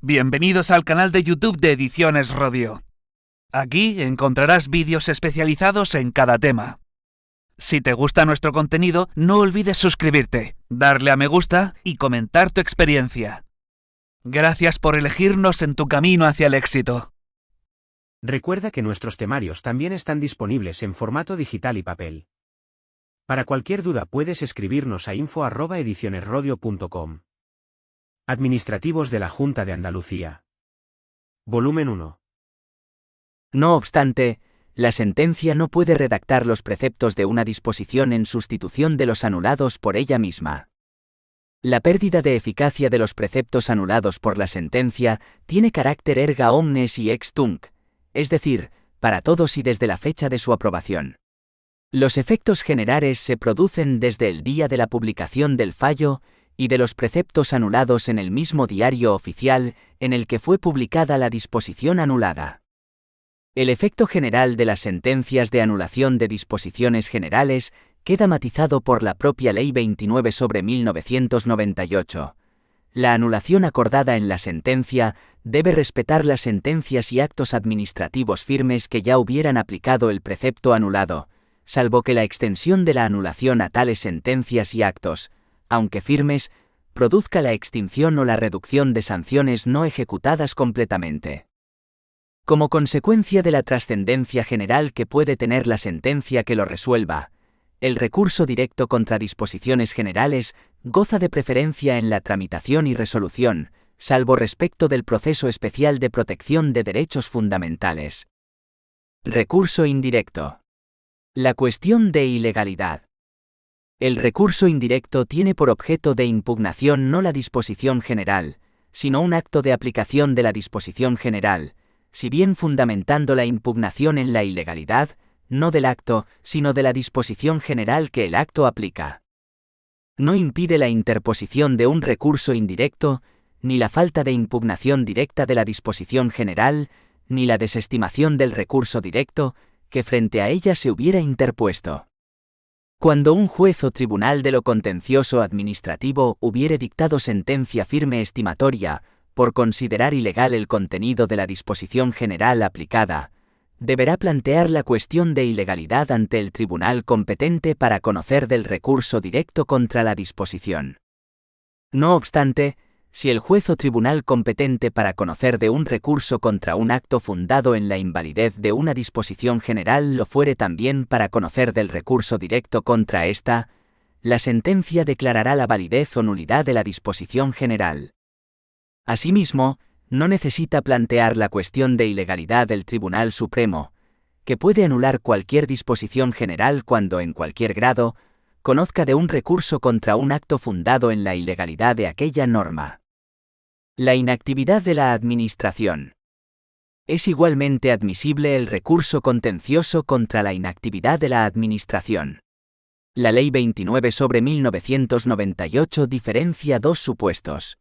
Bienvenidos al canal de YouTube de Ediciones Rodio. Aquí encontrarás vídeos especializados en cada tema. Si te gusta nuestro contenido, no olvides suscribirte, darle a me gusta y comentar tu experiencia. Gracias por elegirnos en tu camino hacia el éxito. Recuerda que nuestros temarios también están disponibles en formato digital y papel. Para cualquier duda puedes escribirnos a info@edicionesrodio.com. Administrativos de la Junta de Andalucía. Volumen 1. No obstante, la sentencia no puede redactar los preceptos de una disposición en sustitución de los anulados por ella misma. La pérdida de eficacia de los preceptos anulados por la sentencia tiene carácter erga omnes y ex tunc, es decir, para todos y desde la fecha de su aprobación. Los efectos generales se producen desde el día de la publicación del fallo y de los preceptos anulados en el mismo diario oficial en el que fue publicada la disposición anulada. El efecto general de las sentencias de anulación de disposiciones generales queda matizado por la propia Ley 29/1998. La anulación acordada en la sentencia debe respetar las sentencias y actos administrativos firmes que ya hubieran aplicado el precepto anulado, salvo que la extensión de la anulación a tales sentencias y actos, aunque firmes, produzca la extinción o la reducción de sanciones no ejecutadas completamente. Como consecuencia de la trascendencia general que puede tener la sentencia que lo resuelva, el recurso directo contra disposiciones generales goza de preferencia en la tramitación y resolución, salvo respecto del proceso especial de protección de derechos fundamentales. Recurso indirecto. La cuestión de ilegalidad. El recurso indirecto tiene por objeto de impugnación no la disposición general, sino un acto de aplicación de la disposición general, si bien fundamentando la impugnación en la ilegalidad, no del acto, sino de la disposición general que el acto aplica. No impide la interposición de un recurso indirecto, ni la falta de impugnación directa de la disposición general, ni la desestimación del recurso directo, que frente a ella se hubiera interpuesto. Cuando un juez o tribunal de lo contencioso administrativo hubiere dictado sentencia firme estimatoria, por considerar ilegal el contenido de la disposición general aplicada, deberá plantear la cuestión de ilegalidad ante el tribunal competente para conocer del recurso directo contra la disposición. No obstante, si el juez o tribunal competente para conocer de un recurso contra un acto fundado en la invalidez de una disposición general lo fuere también para conocer del recurso directo contra ésta, la sentencia declarará la validez o nulidad de la disposición general. Asimismo, no necesita plantear la cuestión de ilegalidad del Tribunal Supremo, que puede anular cualquier disposición general cuando en cualquier grado conozca de un recurso contra un acto fundado en la ilegalidad de aquella norma. La inactividad de la Administración. Es igualmente admisible el recurso contencioso contra la inactividad de la Administración. La Ley 29/1998 diferencia dos supuestos.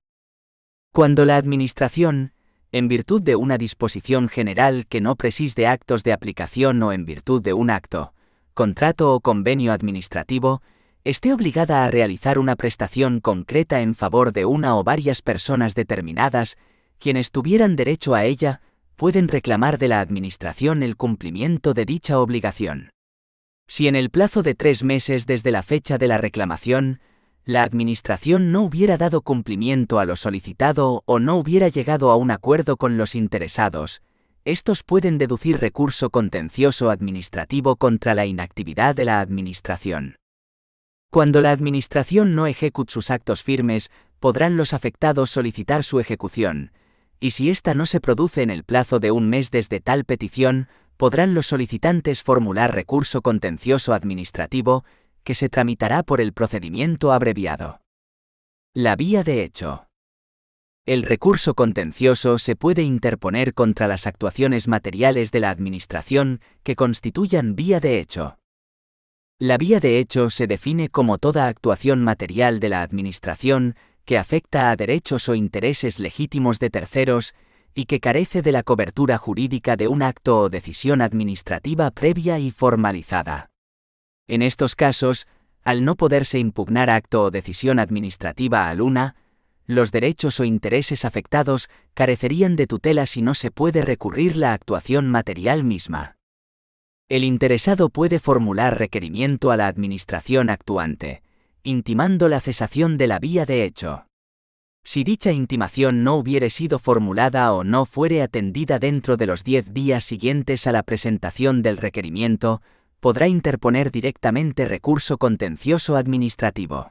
Cuando la Administración, en virtud de una disposición general que no preside actos de aplicación o en virtud de un acto, contrato o convenio administrativo, esté obligada a realizar una prestación concreta en favor de una o varias personas determinadas, quienes tuvieran derecho a ella, pueden reclamar de la Administración el cumplimiento de dicha obligación. Si en el plazo de 3 meses desde la fecha de la reclamación, la Administración no hubiera dado cumplimiento a lo solicitado o no hubiera llegado a un acuerdo con los interesados, estos pueden deducir recurso contencioso administrativo contra la inactividad de la Administración. Cuando la Administración no ejecute sus actos firmes, podrán los afectados solicitar su ejecución, y si ésta no se produce en el plazo de 1 mes desde tal petición, podrán los solicitantes formular recurso contencioso administrativo, que se tramitará por el procedimiento abreviado. La vía de hecho. El recurso contencioso se puede interponer contra las actuaciones materiales de la Administración que constituyan vía de hecho. La vía de hecho se define como toda actuación material de la Administración que afecta a derechos o intereses legítimos de terceros y que carece de la cobertura jurídica de un acto o decisión administrativa previa y formalizada. En estos casos, al no poderse impugnar acto o decisión administrativa alguna, los derechos o intereses afectados carecerían de tutela si no se puede recurrir la actuación material misma. El interesado puede formular requerimiento a la administración actuante, intimando la cesación de la vía de hecho. Si dicha intimación no hubiere sido formulada o no fuere atendida dentro de los 10 días siguientes a la presentación del requerimiento, podrá interponer directamente recurso contencioso administrativo.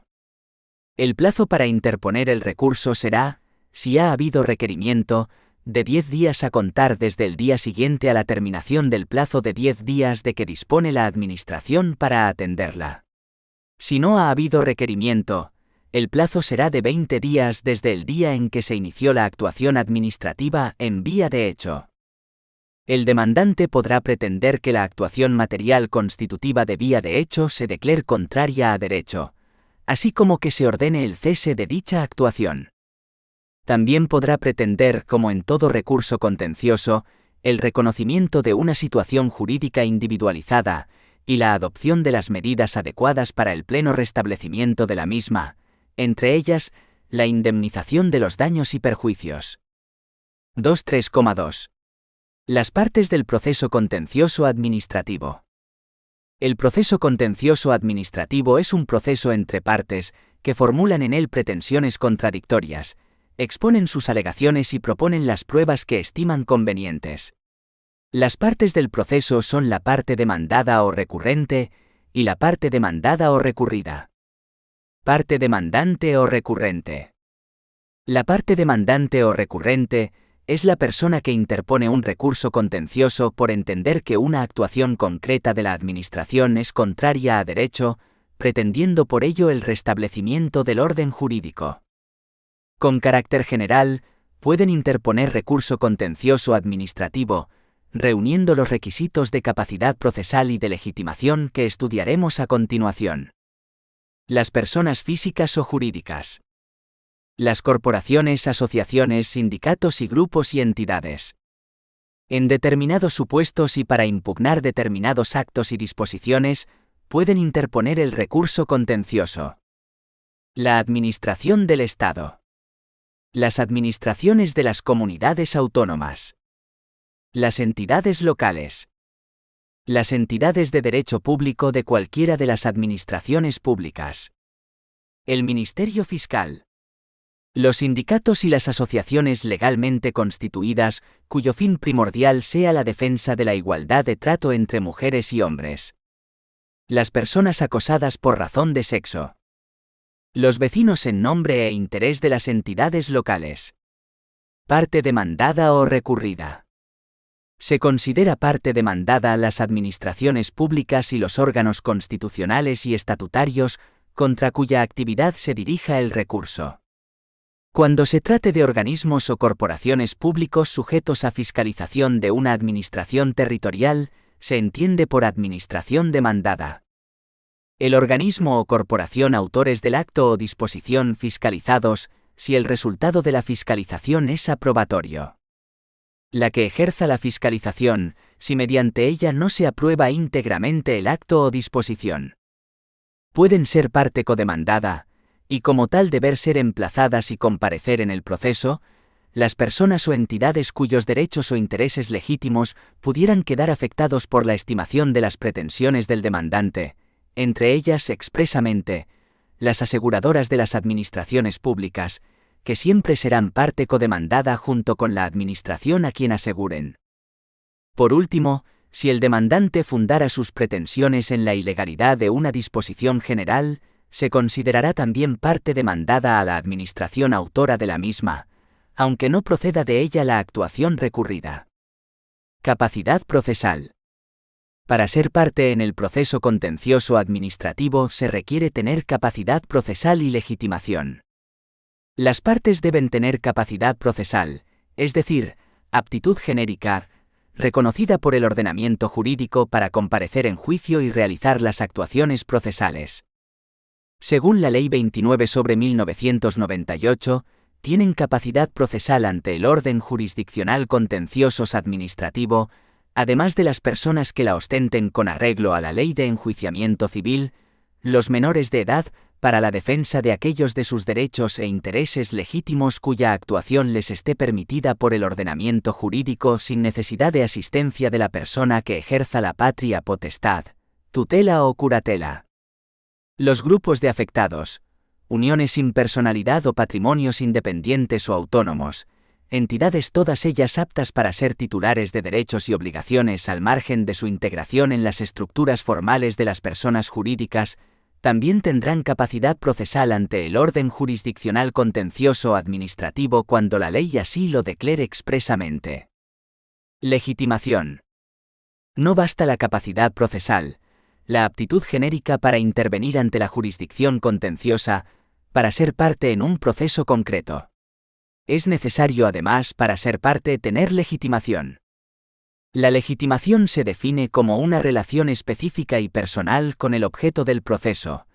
El plazo para interponer el recurso será, si ha habido requerimiento, de 10 días a contar desde el día siguiente a la terminación del plazo de 10 días de que dispone la Administración para atenderla. Si no ha habido requerimiento, el plazo será de 20 días desde el día en que se inició la actuación administrativa en vía de hecho. El demandante podrá pretender que la actuación material constitutiva de vía de hecho se declare contraria a derecho, así como que se ordene el cese de dicha actuación. También podrá pretender, como en todo recurso contencioso, el reconocimiento de una situación jurídica individualizada y la adopción de las medidas adecuadas para el pleno restablecimiento de la misma, entre ellas, la indemnización de los daños y perjuicios. 2.3.2. Las partes del proceso contencioso administrativo. El proceso contencioso administrativo es un proceso entre partes que formulan en él pretensiones contradictorias, exponen sus alegaciones y proponen las pruebas que estiman convenientes. Las partes del proceso son la parte demandada o recurrente y la parte demandada o recurrida. Parte demandante o recurrente. La parte demandante o recurrente es la persona que interpone un recurso contencioso por entender que una actuación concreta de la Administración es contraria a derecho, pretendiendo por ello el restablecimiento del orden jurídico. Con carácter general, pueden interponer recurso contencioso administrativo, reuniendo los requisitos de capacidad procesal y de legitimación que estudiaremos a continuación. Las personas físicas o jurídicas. Las corporaciones, asociaciones, sindicatos y grupos y entidades. En determinados supuestos y para impugnar determinados actos y disposiciones, pueden interponer el recurso contencioso. La Administración del Estado. Las administraciones de las comunidades autónomas. Las entidades locales. Las entidades de derecho público de cualquiera de las administraciones públicas. El Ministerio Fiscal. Los sindicatos y las asociaciones legalmente constituidas, cuyo fin primordial sea la defensa de la igualdad de trato entre mujeres y hombres. Las personas acosadas por razón de sexo. Los vecinos en nombre e interés de las entidades locales. Parte demandada o recurrida. Se considera parte demandada las administraciones públicas y los órganos constitucionales y estatutarios contra cuya actividad se dirija el recurso. Cuando se trate de organismos o corporaciones públicos sujetos a fiscalización de una administración territorial, se entiende por administración demandada. El organismo o corporación autores del acto o disposición fiscalizados, si el resultado de la fiscalización es aprobatorio. La que ejerza la fiscalización, si mediante ella no se aprueba íntegramente el acto o disposición. Pueden ser parte codemandada, y como tal deber ser emplazadas y comparecer en el proceso, las personas o entidades cuyos derechos o intereses legítimos pudieran quedar afectados por la estimación de las pretensiones del demandante, entre ellas expresamente, las aseguradoras de las administraciones públicas, que siempre serán parte codemandada junto con la administración a quien aseguren. Por último, si el demandante fundara sus pretensiones en la ilegalidad de una disposición general, se considerará también parte demandada a la administración autora de la misma, aunque no proceda de ella la actuación recurrida. Capacidad procesal. Para ser parte en el proceso contencioso administrativo se requiere tener capacidad procesal y legitimación. Las partes deben tener capacidad procesal, es decir, aptitud genérica, reconocida por el ordenamiento jurídico para comparecer en juicio y realizar las actuaciones procesales. Según la Ley 29/1998, tienen capacidad procesal ante el orden jurisdiccional contenciosos administrativo, además de las personas que la ostenten con arreglo a la Ley de Enjuiciamiento Civil, los menores de edad, para la defensa de aquellos de sus derechos e intereses legítimos cuya actuación les esté permitida por el ordenamiento jurídico sin necesidad de asistencia de la persona que ejerza la patria potestad, tutela o curatela. Los grupos de afectados, uniones sin personalidad o patrimonios independientes o autónomos, entidades todas ellas aptas para ser titulares de derechos y obligaciones al margen de su integración en las estructuras formales de las personas jurídicas, también tendrán capacidad procesal ante el orden jurisdiccional contencioso administrativo cuando la ley así lo declare expresamente. Legitimación. No basta la capacidad procesal, la aptitud genérica para intervenir ante la jurisdicción contenciosa, para ser parte en un proceso concreto. Es necesario además para ser parte tener legitimación. La legitimación se define como una relación específica y personal con el objeto del proceso,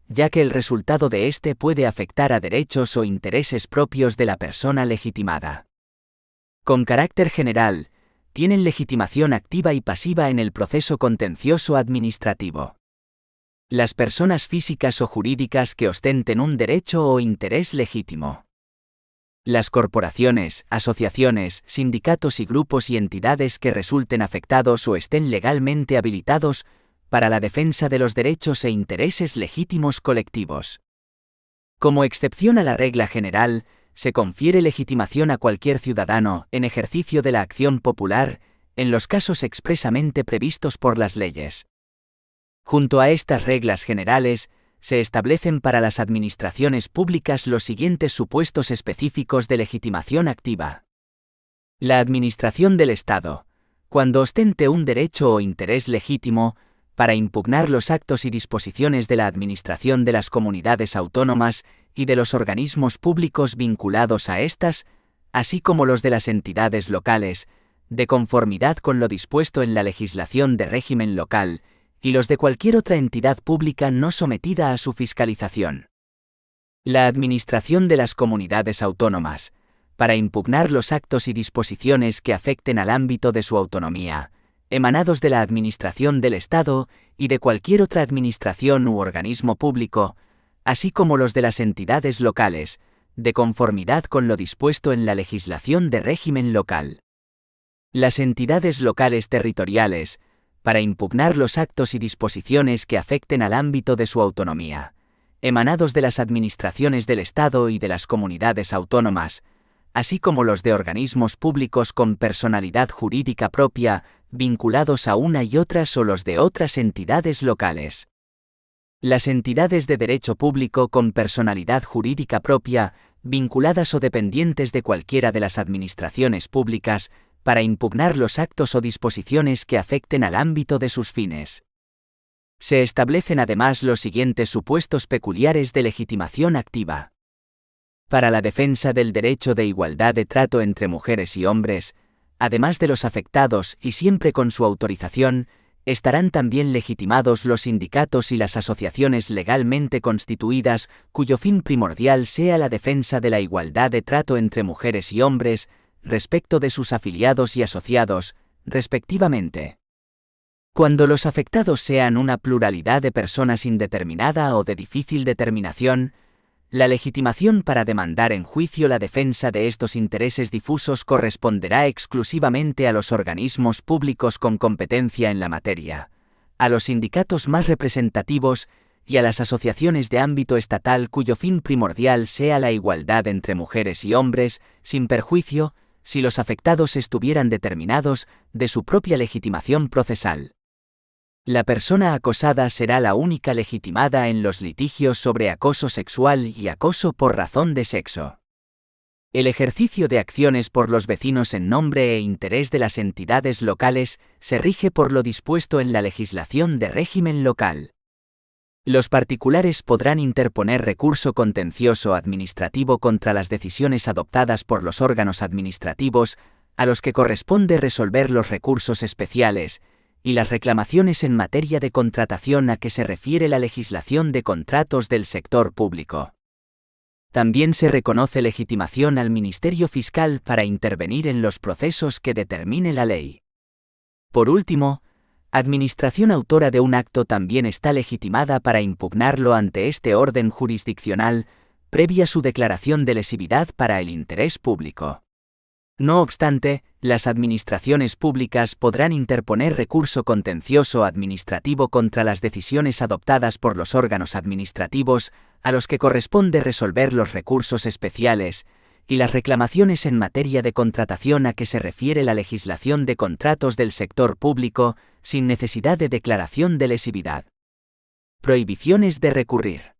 ya que el resultado de éste puede afectar a derechos o intereses propios de la persona legitimada. Con carácter general, tienen legitimación activa y pasiva en el proceso contencioso administrativo. Las personas físicas o jurídicas que ostenten un derecho o interés legítimo. Las corporaciones, asociaciones, sindicatos y grupos y entidades que resulten afectados o estén legalmente habilitados para la defensa de los derechos e intereses legítimos colectivos. Como excepción a la regla general, se confiere legitimación a cualquier ciudadano en ejercicio de la acción popular, en los casos expresamente previstos por las leyes. Junto a estas reglas generales, se establecen para las administraciones públicas los siguientes supuestos específicos de legitimación activa. La administración del Estado, cuando ostente un derecho o interés legítimo, para impugnar los actos y disposiciones de la administración de las comunidades autónomas y de los organismos públicos vinculados a estas, así como los de las entidades locales, de conformidad con lo dispuesto en la legislación de régimen local, y los de cualquier otra entidad pública no sometida a su fiscalización. La administración de las comunidades autónomas, para impugnar los actos y disposiciones que afecten al ámbito de su autonomía, emanados de la administración del Estado y de cualquier otra administración u organismo público, así como los de las entidades locales, de conformidad con lo dispuesto en la legislación de régimen local. Las entidades locales territoriales, para impugnar los actos y disposiciones que afecten al ámbito de su autonomía, emanados de las administraciones del Estado y de las comunidades autónomas, así como los de organismos públicos con personalidad jurídica propia, vinculados a una y otras o los de otras entidades locales. Las entidades de derecho público con personalidad jurídica propia, vinculadas o dependientes de cualquiera de las administraciones públicas, para impugnar los actos o disposiciones que afecten al ámbito de sus fines. Se establecen además los siguientes supuestos peculiares de legitimación activa. Para la defensa del derecho de igualdad de trato entre mujeres y hombres, además de los afectados y siempre con su autorización, estarán también legitimados los sindicatos y las asociaciones legalmente constituidas cuyo fin primordial sea la defensa de la igualdad de trato entre mujeres y hombres, respecto de sus afiliados y asociados, respectivamente. Cuando los afectados sean una pluralidad de personas indeterminada o de difícil determinación, la legitimación para demandar en juicio la defensa de estos intereses difusos corresponderá exclusivamente a los organismos públicos con competencia en la materia, a los sindicatos más representativos y a las asociaciones de ámbito estatal cuyo fin primordial sea la igualdad entre mujeres y hombres, sin perjuicio, si los afectados estuvieran determinados, de su propia legitimación procesal. La persona acosada será la única legitimada en los litigios sobre acoso sexual y acoso por razón de sexo. El ejercicio de acciones por los vecinos en nombre e interés de las entidades locales se rige por lo dispuesto en la legislación de régimen local. Los particulares podrán interponer recurso contencioso administrativo contra las decisiones adoptadas por los órganos administrativos, a los que corresponde resolver los recursos especiales, y las reclamaciones en materia de contratación a que se refiere la legislación de contratos del sector público. También se reconoce legitimación al Ministerio Fiscal para intervenir en los procesos que determine la ley. Por último, Administración autora de un acto también está legitimada para impugnarlo ante este orden jurisdiccional, previa su declaración de lesividad para el interés público. No obstante, las administraciones públicas podrán interponer recurso contencioso administrativo contra las decisiones adoptadas por los órganos administrativos, a los que corresponde resolver los recursos especiales, y las reclamaciones en materia de contratación a que se refiere la legislación de contratos del sector público, sin necesidad de declaración de lesividad. Prohibiciones de recurrir.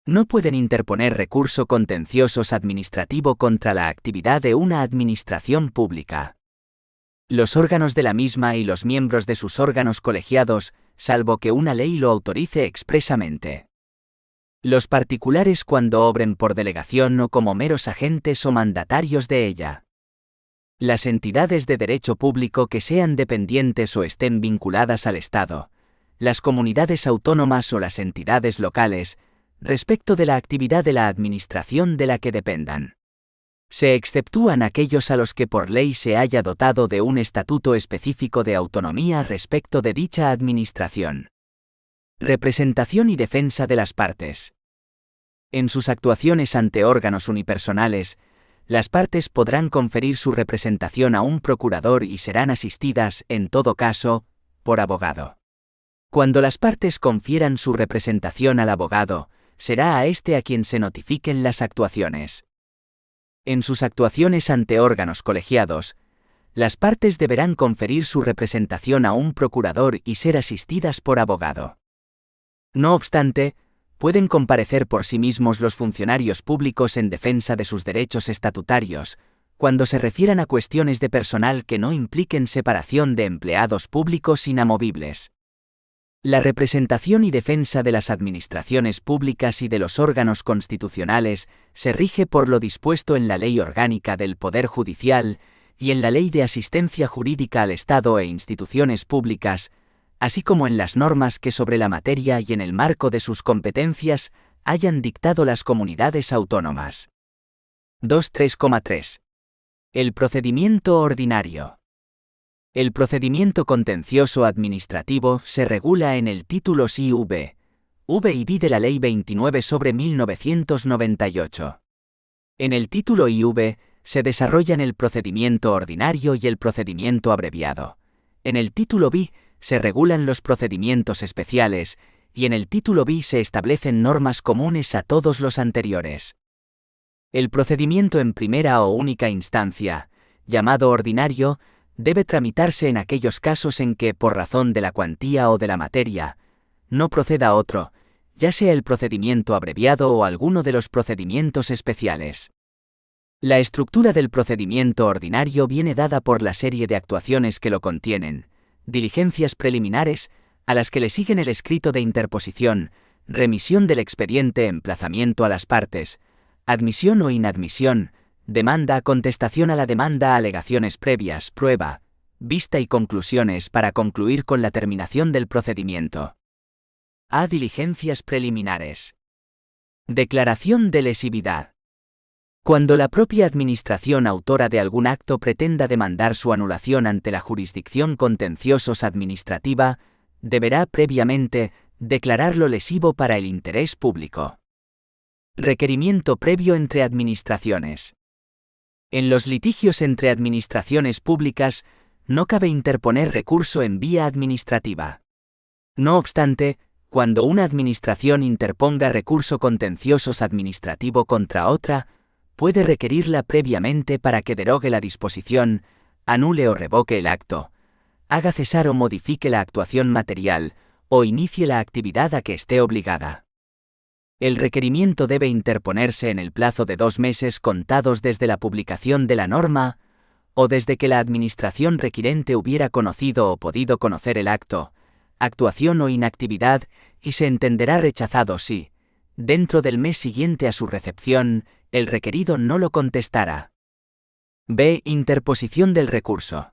No pueden interponer recurso contenciosos administrativo contra la actividad de una administración pública. Los órganos de la misma y los miembros de sus órganos colegiados, salvo que una ley lo autorice expresamente. Los particulares cuando obren por delegación o como meros agentes o mandatarios de ella. Las entidades de derecho público que sean dependientes o estén vinculadas al Estado, las comunidades autónomas o las entidades locales, respecto de la actividad de la administración de la que dependan. Se exceptúan aquellos a los que por ley se haya dotado de un estatuto específico de autonomía respecto de dicha administración. Representación y defensa de las partes. En sus actuaciones ante órganos unipersonales, las partes podrán conferir su representación a un procurador y serán asistidas, en todo caso, por abogado. Cuando las partes confieran su representación al abogado, será a éste a quien se notifiquen las actuaciones. En sus actuaciones ante órganos colegiados, las partes deberán conferir su representación a un procurador y ser asistidas por abogado. No obstante, pueden comparecer por sí mismos los funcionarios públicos en defensa de sus derechos estatutarios, cuando se refieran a cuestiones de personal que no impliquen separación de empleados públicos inamovibles. La representación y defensa de las administraciones públicas y de los órganos constitucionales se rige por lo dispuesto en la Ley Orgánica del Poder Judicial y en la Ley de Asistencia Jurídica al Estado e Instituciones Públicas, así como en las normas que sobre la materia y en el marco de sus competencias hayan dictado las comunidades autónomas. 2.3.3. El procedimiento ordinario. El procedimiento contencioso administrativo se regula en el título IV, V y B de la Ley 29/1998. En el título IV se desarrollan el procedimiento ordinario y el procedimiento abreviado. En el título B se regulan los procedimientos especiales, y en el título B se establecen normas comunes a todos los anteriores. El procedimiento en primera o única instancia, llamado ordinario, debe tramitarse en aquellos casos en que, por razón de la cuantía o de la materia, no proceda otro, ya sea el procedimiento abreviado o alguno de los procedimientos especiales. La estructura del procedimiento ordinario viene dada por la serie de actuaciones que lo contienen, diligencias preliminares, a las que le siguen el escrito de interposición, remisión del expediente, emplazamiento a las partes, admisión o inadmisión, demanda, contestación a la demanda, alegaciones previas, prueba, vista y conclusiones para concluir con la terminación del procedimiento. A. Diligencias preliminares. Declaración de lesividad. Cuando la propia administración autora de algún acto pretenda demandar su anulación ante la jurisdicción contenciosos administrativa, deberá previamente declararlo lesivo para el interés público. Requerimiento previo entre administraciones. En los litigios entre administraciones públicas, no cabe interponer recurso en vía administrativa. No obstante, cuando una administración interponga recurso contenciosos administrativo contra otra, puede requerirla previamente para que derogue la disposición, anule o revoque el acto, haga cesar o modifique la actuación material, o inicie la actividad a que esté obligada. El requerimiento debe interponerse en el plazo de 2 meses contados desde la publicación de la norma, o desde que la administración requirente hubiera conocido o podido conocer el acto, actuación o inactividad, y se entenderá rechazado si, dentro del mes siguiente a su recepción, el requerido no lo contestara. B. Interposición del recurso.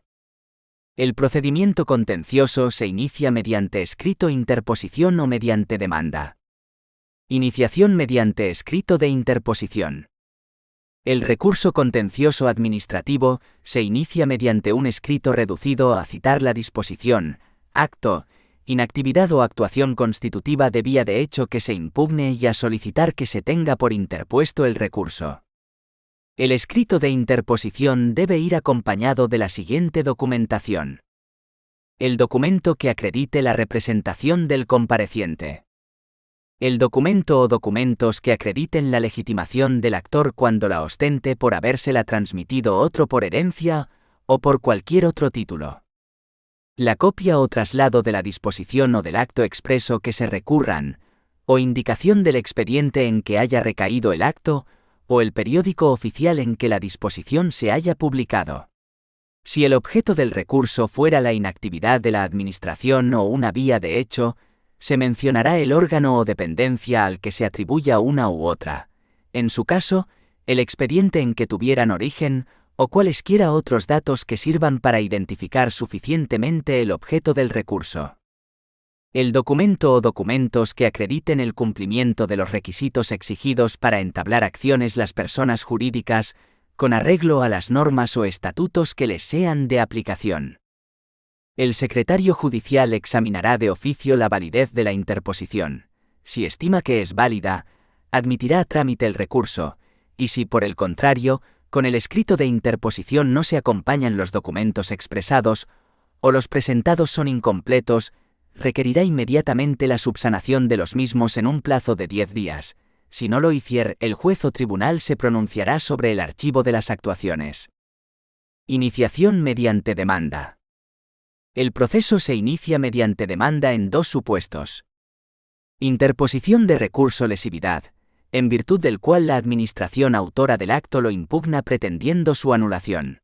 El procedimiento contencioso se inicia mediante escrito, interposición o mediante demanda. Iniciación mediante escrito de interposición. El recurso contencioso administrativo se inicia mediante un escrito reducido a citar la disposición, acto, inactividad o actuación constitutiva de vía de hecho que se impugne y a solicitar que se tenga por interpuesto el recurso. El escrito de interposición debe ir acompañado de la siguiente documentación. El documento que acredite la representación del compareciente. El documento o documentos que acrediten la legitimación del actor cuando la ostente por habérsela transmitido otro por herencia o por cualquier otro título. La copia o traslado de la disposición o del acto expreso que se recurran, o indicación del expediente en que haya recaído el acto, o el periódico oficial en que la disposición se haya publicado. Si el objeto del recurso fuera la inactividad de la Administración o una vía de hecho, se mencionará el órgano o dependencia al que se atribuya una u otra, en su caso, el expediente en que tuvieran origen, o cualesquiera otros datos que sirvan para identificar suficientemente el objeto del recurso. El documento o documentos que acrediten el cumplimiento de los requisitos exigidos para entablar acciones las personas jurídicas, con arreglo a las normas o estatutos que les sean de aplicación. El secretario judicial examinará de oficio la validez de la interposición. Si estima que es válida, admitirá a trámite el recurso, y si por el contrario, con el escrito de interposición no se acompañan los documentos expresados, o los presentados son incompletos, requerirá inmediatamente la subsanación de los mismos en un plazo de 10 días. Si no lo hiciere, el juez o tribunal se pronunciará sobre el archivo de las actuaciones. Iniciación mediante demanda. El proceso se inicia mediante demanda en dos supuestos. Interposición de recurso lesividad, en virtud del cual la administración autora del acto lo impugna pretendiendo su anulación.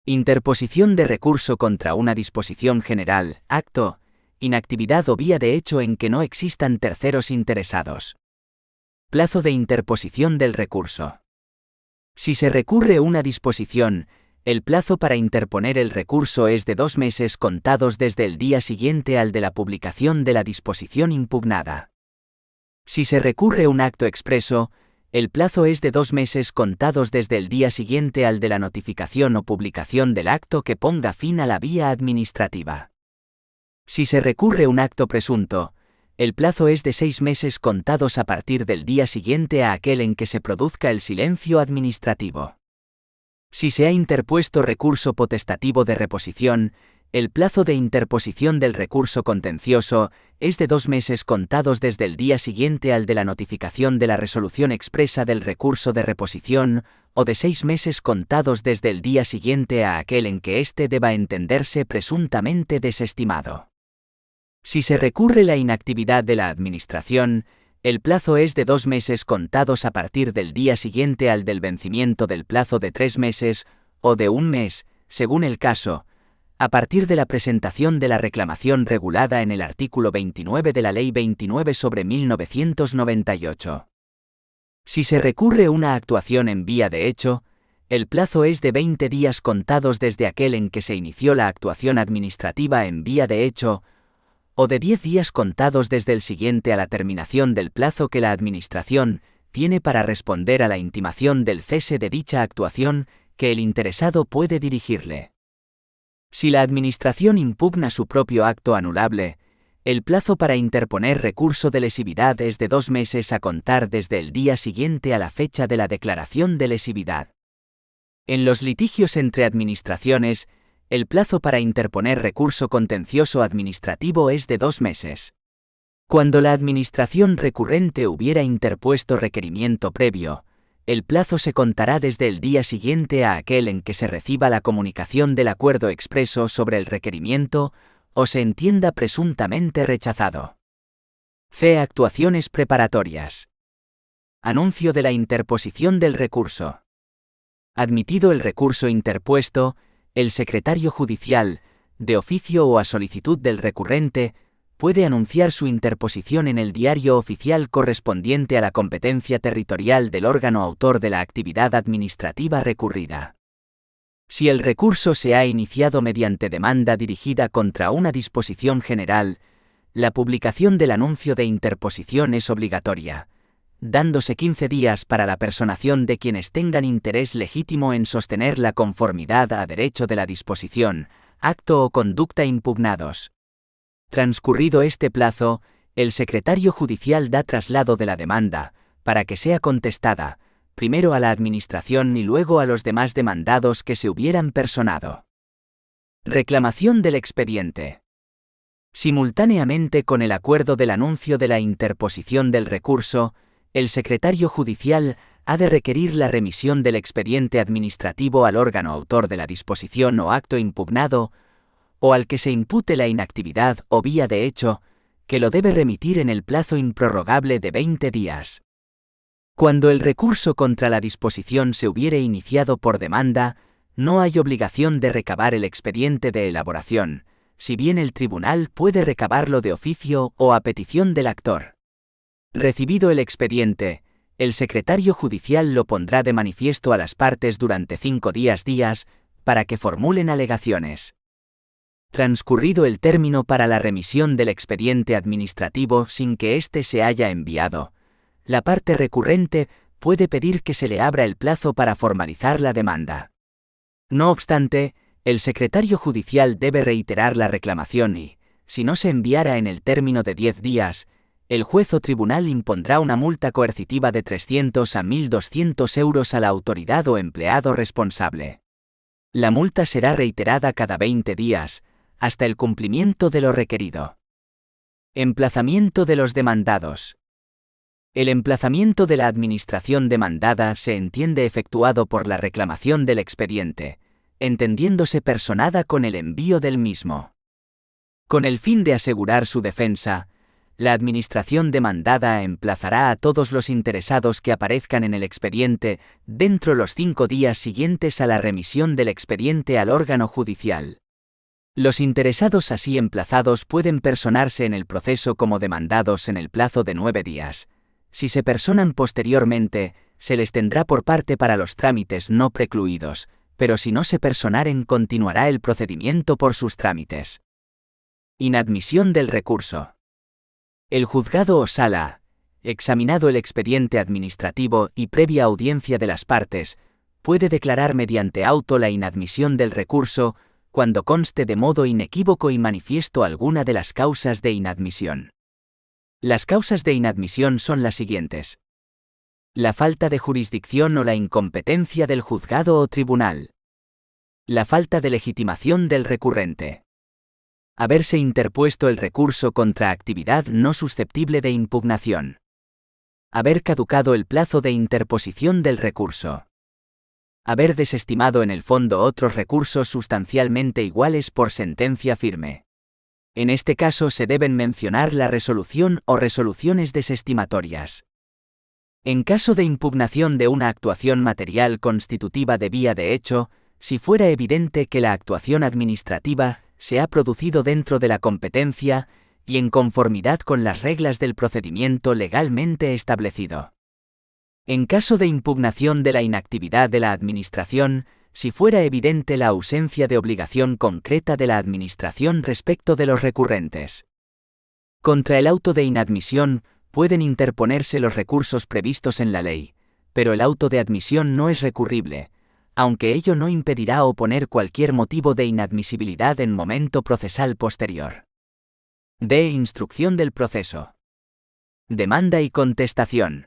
Interposición de recurso contra una disposición general, acto, inactividad o vía de hecho en que no existan terceros interesados. Plazo de interposición del recurso. Si se recurre una disposición, el plazo para interponer el recurso es de 2 meses contados desde el día siguiente al de la publicación de la disposición impugnada. Si se recurre un acto expreso, el plazo es de 2 meses contados desde el día siguiente al de la notificación o publicación del acto que ponga fin a la vía administrativa. Si se recurre un acto presunto, el plazo es de 6 meses contados a partir del día siguiente a aquel en que se produzca el silencio administrativo. Si se ha interpuesto recurso potestativo de reposición, el plazo de interposición del recurso contencioso es de 2 meses contados desde el día siguiente al de la notificación de la resolución expresa del recurso de reposición, o de 6 meses contados desde el día siguiente a aquel en que éste deba entenderse presuntamente desestimado. Si se recurre la inactividad de la Administración, el plazo es de 2 meses contados a partir del día siguiente al del vencimiento del plazo de 3 meses, o de 1 mes, según el caso, a partir de la presentación de la reclamación regulada en el artículo 29 de la Ley 29/1998. Si se recurre una actuación en vía de hecho, el plazo es de 20 días contados desde aquel en que se inició la actuación administrativa en vía de hecho, o de 10 días contados desde el siguiente a la terminación del plazo que la Administración tiene para responder a la intimación del cese de dicha actuación que el interesado puede dirigirle. Si la Administración impugna su propio acto anulable, el plazo para interponer recurso de lesividad es de 2 meses a contar desde el día siguiente a la fecha de la declaración de lesividad. En los litigios entre administraciones, el plazo para interponer recurso contencioso administrativo es de 2 meses. Cuando la administración recurrente hubiera interpuesto requerimiento previo, el plazo se contará desde el día siguiente a aquel en que se reciba la comunicación del acuerdo expreso sobre el requerimiento o se entienda presuntamente rechazado. C. Actuaciones preparatorias. Anuncio de la interposición del recurso. Admitido el recurso interpuesto, el secretario judicial, de oficio o a solicitud del recurrente, puede anunciar su interposición en el diario oficial correspondiente a la competencia territorial del órgano autor de la actividad administrativa recurrida. Si el recurso se ha iniciado mediante demanda dirigida contra una disposición general, la publicación del anuncio de interposición es obligatoria, dándose 15 días para la personación de quienes tengan interés legítimo en sostener la conformidad a derecho de la disposición, acto o conducta impugnados. Transcurrido este plazo, el secretario judicial da traslado de la demanda, para que sea contestada, primero a la Administración y luego a los demás demandados que se hubieran personado. Reclamación del expediente. Simultáneamente con el acuerdo del anuncio de la interposición del recurso, el secretario judicial ha de requerir la remisión del expediente administrativo al órgano autor de la disposición o acto impugnado, o al que se impute la inactividad o vía de hecho, que lo debe remitir en el plazo improrrogable de 20 días. Cuando el recurso contra la disposición se hubiere iniciado por demanda, no hay obligación de recabar el expediente de elaboración, si bien el tribunal puede recabarlo de oficio o a petición del actor. Recibido el expediente, el secretario judicial lo pondrá de manifiesto a las partes durante 5 días para que formulen alegaciones. Transcurrido el término para la remisión del expediente administrativo sin que éste se haya enviado, la parte recurrente puede pedir que se le abra el plazo para formalizar la demanda. No obstante, el secretario judicial debe reiterar la reclamación y, si no se enviara en el término de 10 días, el juez o tribunal impondrá una multa coercitiva de 300 a 1.200 euros a la autoridad o empleado responsable. La multa será reiterada cada 20 días, hasta el cumplimiento de lo requerido. Emplazamiento de los demandados. El emplazamiento de la administración demandada se entiende efectuado por la reclamación del expediente, entendiéndose personada con el envío del mismo. Con el fin de asegurar su defensa, la administración demandada emplazará a todos los interesados que aparezcan en el expediente dentro de los 5 días siguientes a la remisión del expediente al órgano judicial. Los interesados así emplazados pueden personarse en el proceso como demandados en el plazo de 9 días. Si se personan posteriormente, se les tendrá por parte para los trámites no precluidos, pero si no se personaren continuará el procedimiento por sus trámites. Inadmisión del recurso. El juzgado o sala, examinado el expediente administrativo y previa audiencia de las partes, puede declarar mediante auto la inadmisión del recurso cuando conste de modo inequívoco y manifiesto alguna de las causas de inadmisión. Las causas de inadmisión son las siguientes: la falta de jurisdicción o la incompetencia del juzgado o tribunal, la falta de legitimación del recurrente, haberse interpuesto el recurso contra actividad no susceptible de impugnación, haber caducado el plazo de interposición del recurso, haber desestimado en el fondo otros recursos sustancialmente iguales por sentencia firme. En este caso se deben mencionar la resolución o resoluciones desestimatorias. En caso de impugnación de una actuación material constitutiva de vía de hecho, si fuera evidente que la actuación administrativa se ha producido dentro de la competencia y en conformidad con las reglas del procedimiento legalmente establecido. En caso de impugnación de la inactividad de la Administración, si fuera evidente la ausencia de obligación concreta de la Administración respecto de los recurrentes. Contra el auto de inadmisión pueden interponerse los recursos previstos en la ley, pero el auto de admisión no es recurrible, aunque ello no impedirá oponer cualquier motivo de inadmisibilidad en momento procesal posterior. D. Instrucción del proceso. Demanda y contestación.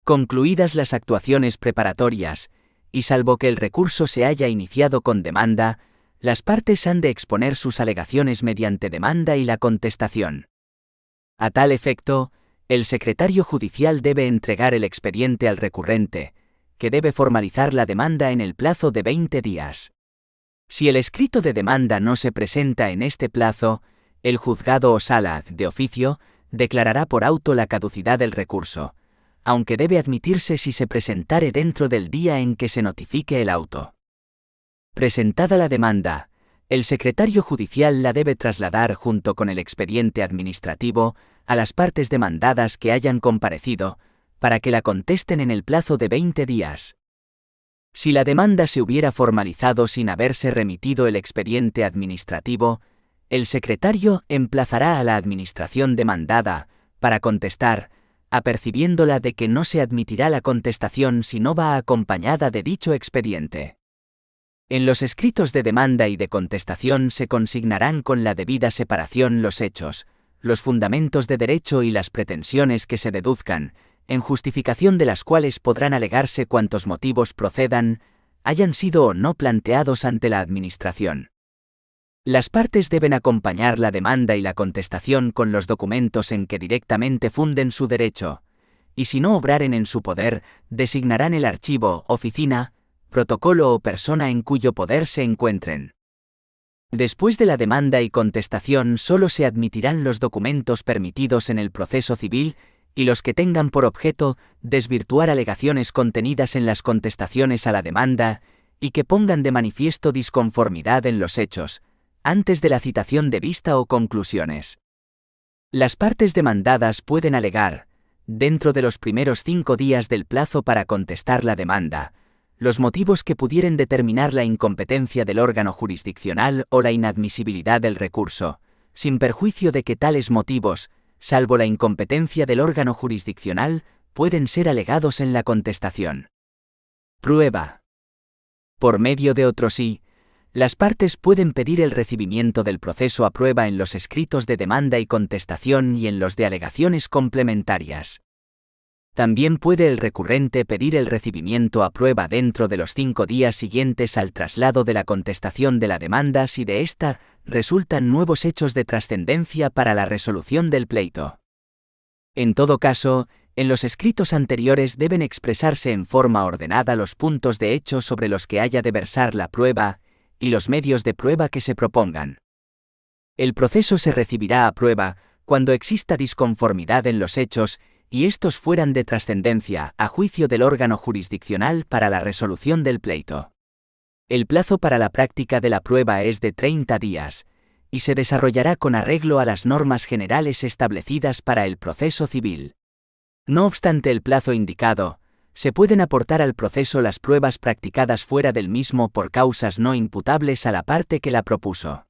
Concluidas las actuaciones preparatorias, y salvo que el recurso se haya iniciado con demanda, las partes han de exponer sus alegaciones mediante demanda y la contestación. A tal efecto, el secretario judicial debe entregar el expediente al recurrente, que debe formalizar la demanda en el plazo de 20 días. Si el escrito de demanda no se presenta en este plazo, el juzgado o sala, de oficio, declarará por auto la caducidad del recurso, aunque debe admitirse si se presentare dentro del día en que se notifique el auto. Presentada la demanda, el secretario judicial la debe trasladar junto con el expediente administrativo a las partes demandadas que hayan comparecido, para que la contesten en el plazo de 20 días. Si la demanda se hubiera formalizado sin haberse remitido el expediente administrativo, el secretario emplazará a la administración demandada para contestar, apercibiéndola de que no se admitirá la contestación si no va acompañada de dicho expediente. En los escritos de demanda y de contestación se consignarán con la debida separación los hechos, los fundamentos de derecho y las pretensiones que se deduzcan, en justificación de las cuales podrán alegarse cuantos motivos procedan, hayan sido o no planteados ante la Administración. Las partes deben acompañar la demanda y la contestación con los documentos en que directamente funden su derecho, y si no obraren en su poder, designarán el archivo, oficina, protocolo o persona en cuyo poder se encuentren. Después de la demanda y contestación solo se admitirán los documentos permitidos en el proceso civil y los que tengan por objeto desvirtuar alegaciones contenidas en las contestaciones a la demanda y que pongan de manifiesto disconformidad en los hechos, antes de la citación de vista o conclusiones. Las partes demandadas pueden alegar, dentro de los primeros 5 días del plazo para contestar la demanda, los motivos que pudieren determinar la incompetencia del órgano jurisdiccional o la inadmisibilidad del recurso, sin perjuicio de que tales motivos, salvo la incompetencia del órgano jurisdiccional, pueden ser alegados en la contestación. Prueba. Por medio de otro sí, las partes pueden pedir el recibimiento del proceso a prueba en los escritos de demanda y contestación y en los de alegaciones complementarias. También puede el recurrente pedir el recibimiento a prueba dentro de los 5 días siguientes al traslado de la contestación de la demanda si de ésta resultan nuevos hechos de trascendencia para la resolución del pleito. En todo caso, en los escritos anteriores deben expresarse en forma ordenada los puntos de hecho sobre los que haya de versar la prueba y los medios de prueba que se propongan. El proceso se recibirá a prueba cuando exista disconformidad en los hechos y estos fueran de trascendencia a juicio del órgano jurisdiccional para la resolución del pleito. El plazo para la práctica de la prueba es de 30 días, y se desarrollará con arreglo a las normas generales establecidas para el proceso civil. No obstante el plazo indicado, se pueden aportar al proceso las pruebas practicadas fuera del mismo por causas no imputables a la parte que la propuso.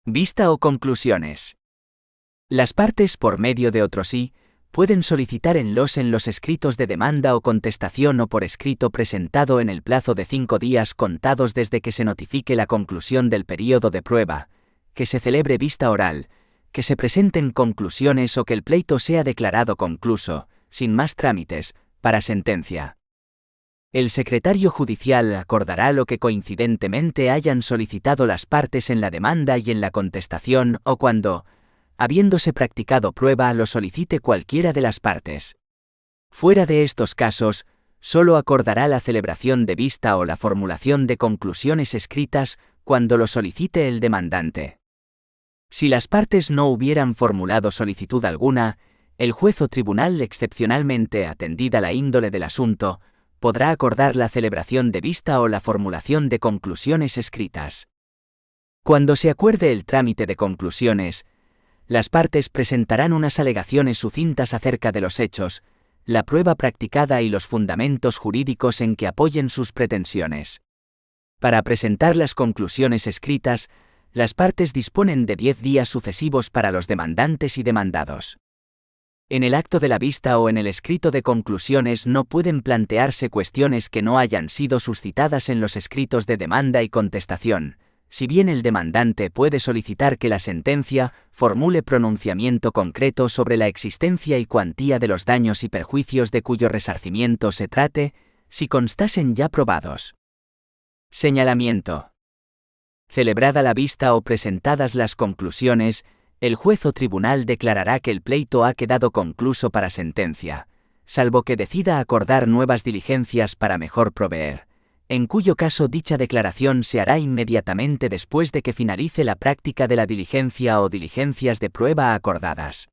Vista o conclusiones. Las partes, por medio de otro sí, pueden solicitar en los escritos de demanda o contestación o por escrito presentado en el plazo de 5 días contados desde que se notifique la conclusión del período de prueba, que se celebre vista oral, que se presenten conclusiones o que el pleito sea declarado concluso, sin más trámites, para sentencia. El secretario judicial acordará lo que coincidentemente hayan solicitado las partes en la demanda y en la contestación o cuando, habiéndose practicado prueba, lo solicite cualquiera de las partes. Fuera de estos casos, solo acordará la celebración de vista o la formulación de conclusiones escritas cuando lo solicite el demandante. Si las partes no hubieran formulado solicitud alguna, el juez o tribunal, excepcionalmente atendida la índole del asunto, podrá acordar la celebración de vista o la formulación de conclusiones escritas. Cuando se acuerde el trámite de conclusiones, las partes presentarán unas alegaciones sucintas acerca de los hechos, la prueba practicada y los fundamentos jurídicos en que apoyen sus pretensiones. Para presentar las conclusiones escritas, las partes disponen de 10 días sucesivos para los demandantes y demandados. En el acto de la vista o en el escrito de conclusiones no pueden plantearse cuestiones que no hayan sido suscitadas en los escritos de demanda y contestación, si bien el demandante puede solicitar que la sentencia formule pronunciamiento concreto sobre la existencia y cuantía de los daños y perjuicios de cuyo resarcimiento se trate, si constasen ya probados. Señalamiento. Celebrada la vista o presentadas las conclusiones, el juez o tribunal declarará que el pleito ha quedado concluso para sentencia, salvo que decida acordar nuevas diligencias para mejor proveer, en cuyo caso dicha declaración se hará inmediatamente después de que finalice la práctica de la diligencia o diligencias de prueba acordadas.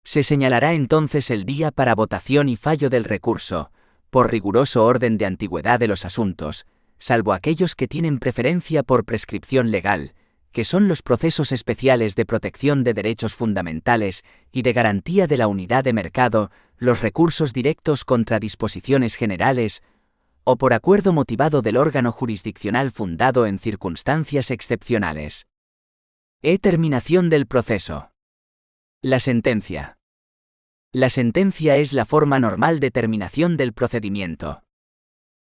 Se señalará entonces el día para votación y fallo del recurso, por riguroso orden de antigüedad de los asuntos, salvo aquellos que tienen preferencia por prescripción legal, que son los procesos especiales de protección de derechos fundamentales y de garantía de la unidad de mercado, los recursos directos contra disposiciones generales, o por acuerdo motivado del órgano jurisdiccional fundado en circunstancias excepcionales. Terminación del proceso. La sentencia. La sentencia es la forma normal de terminación del procedimiento.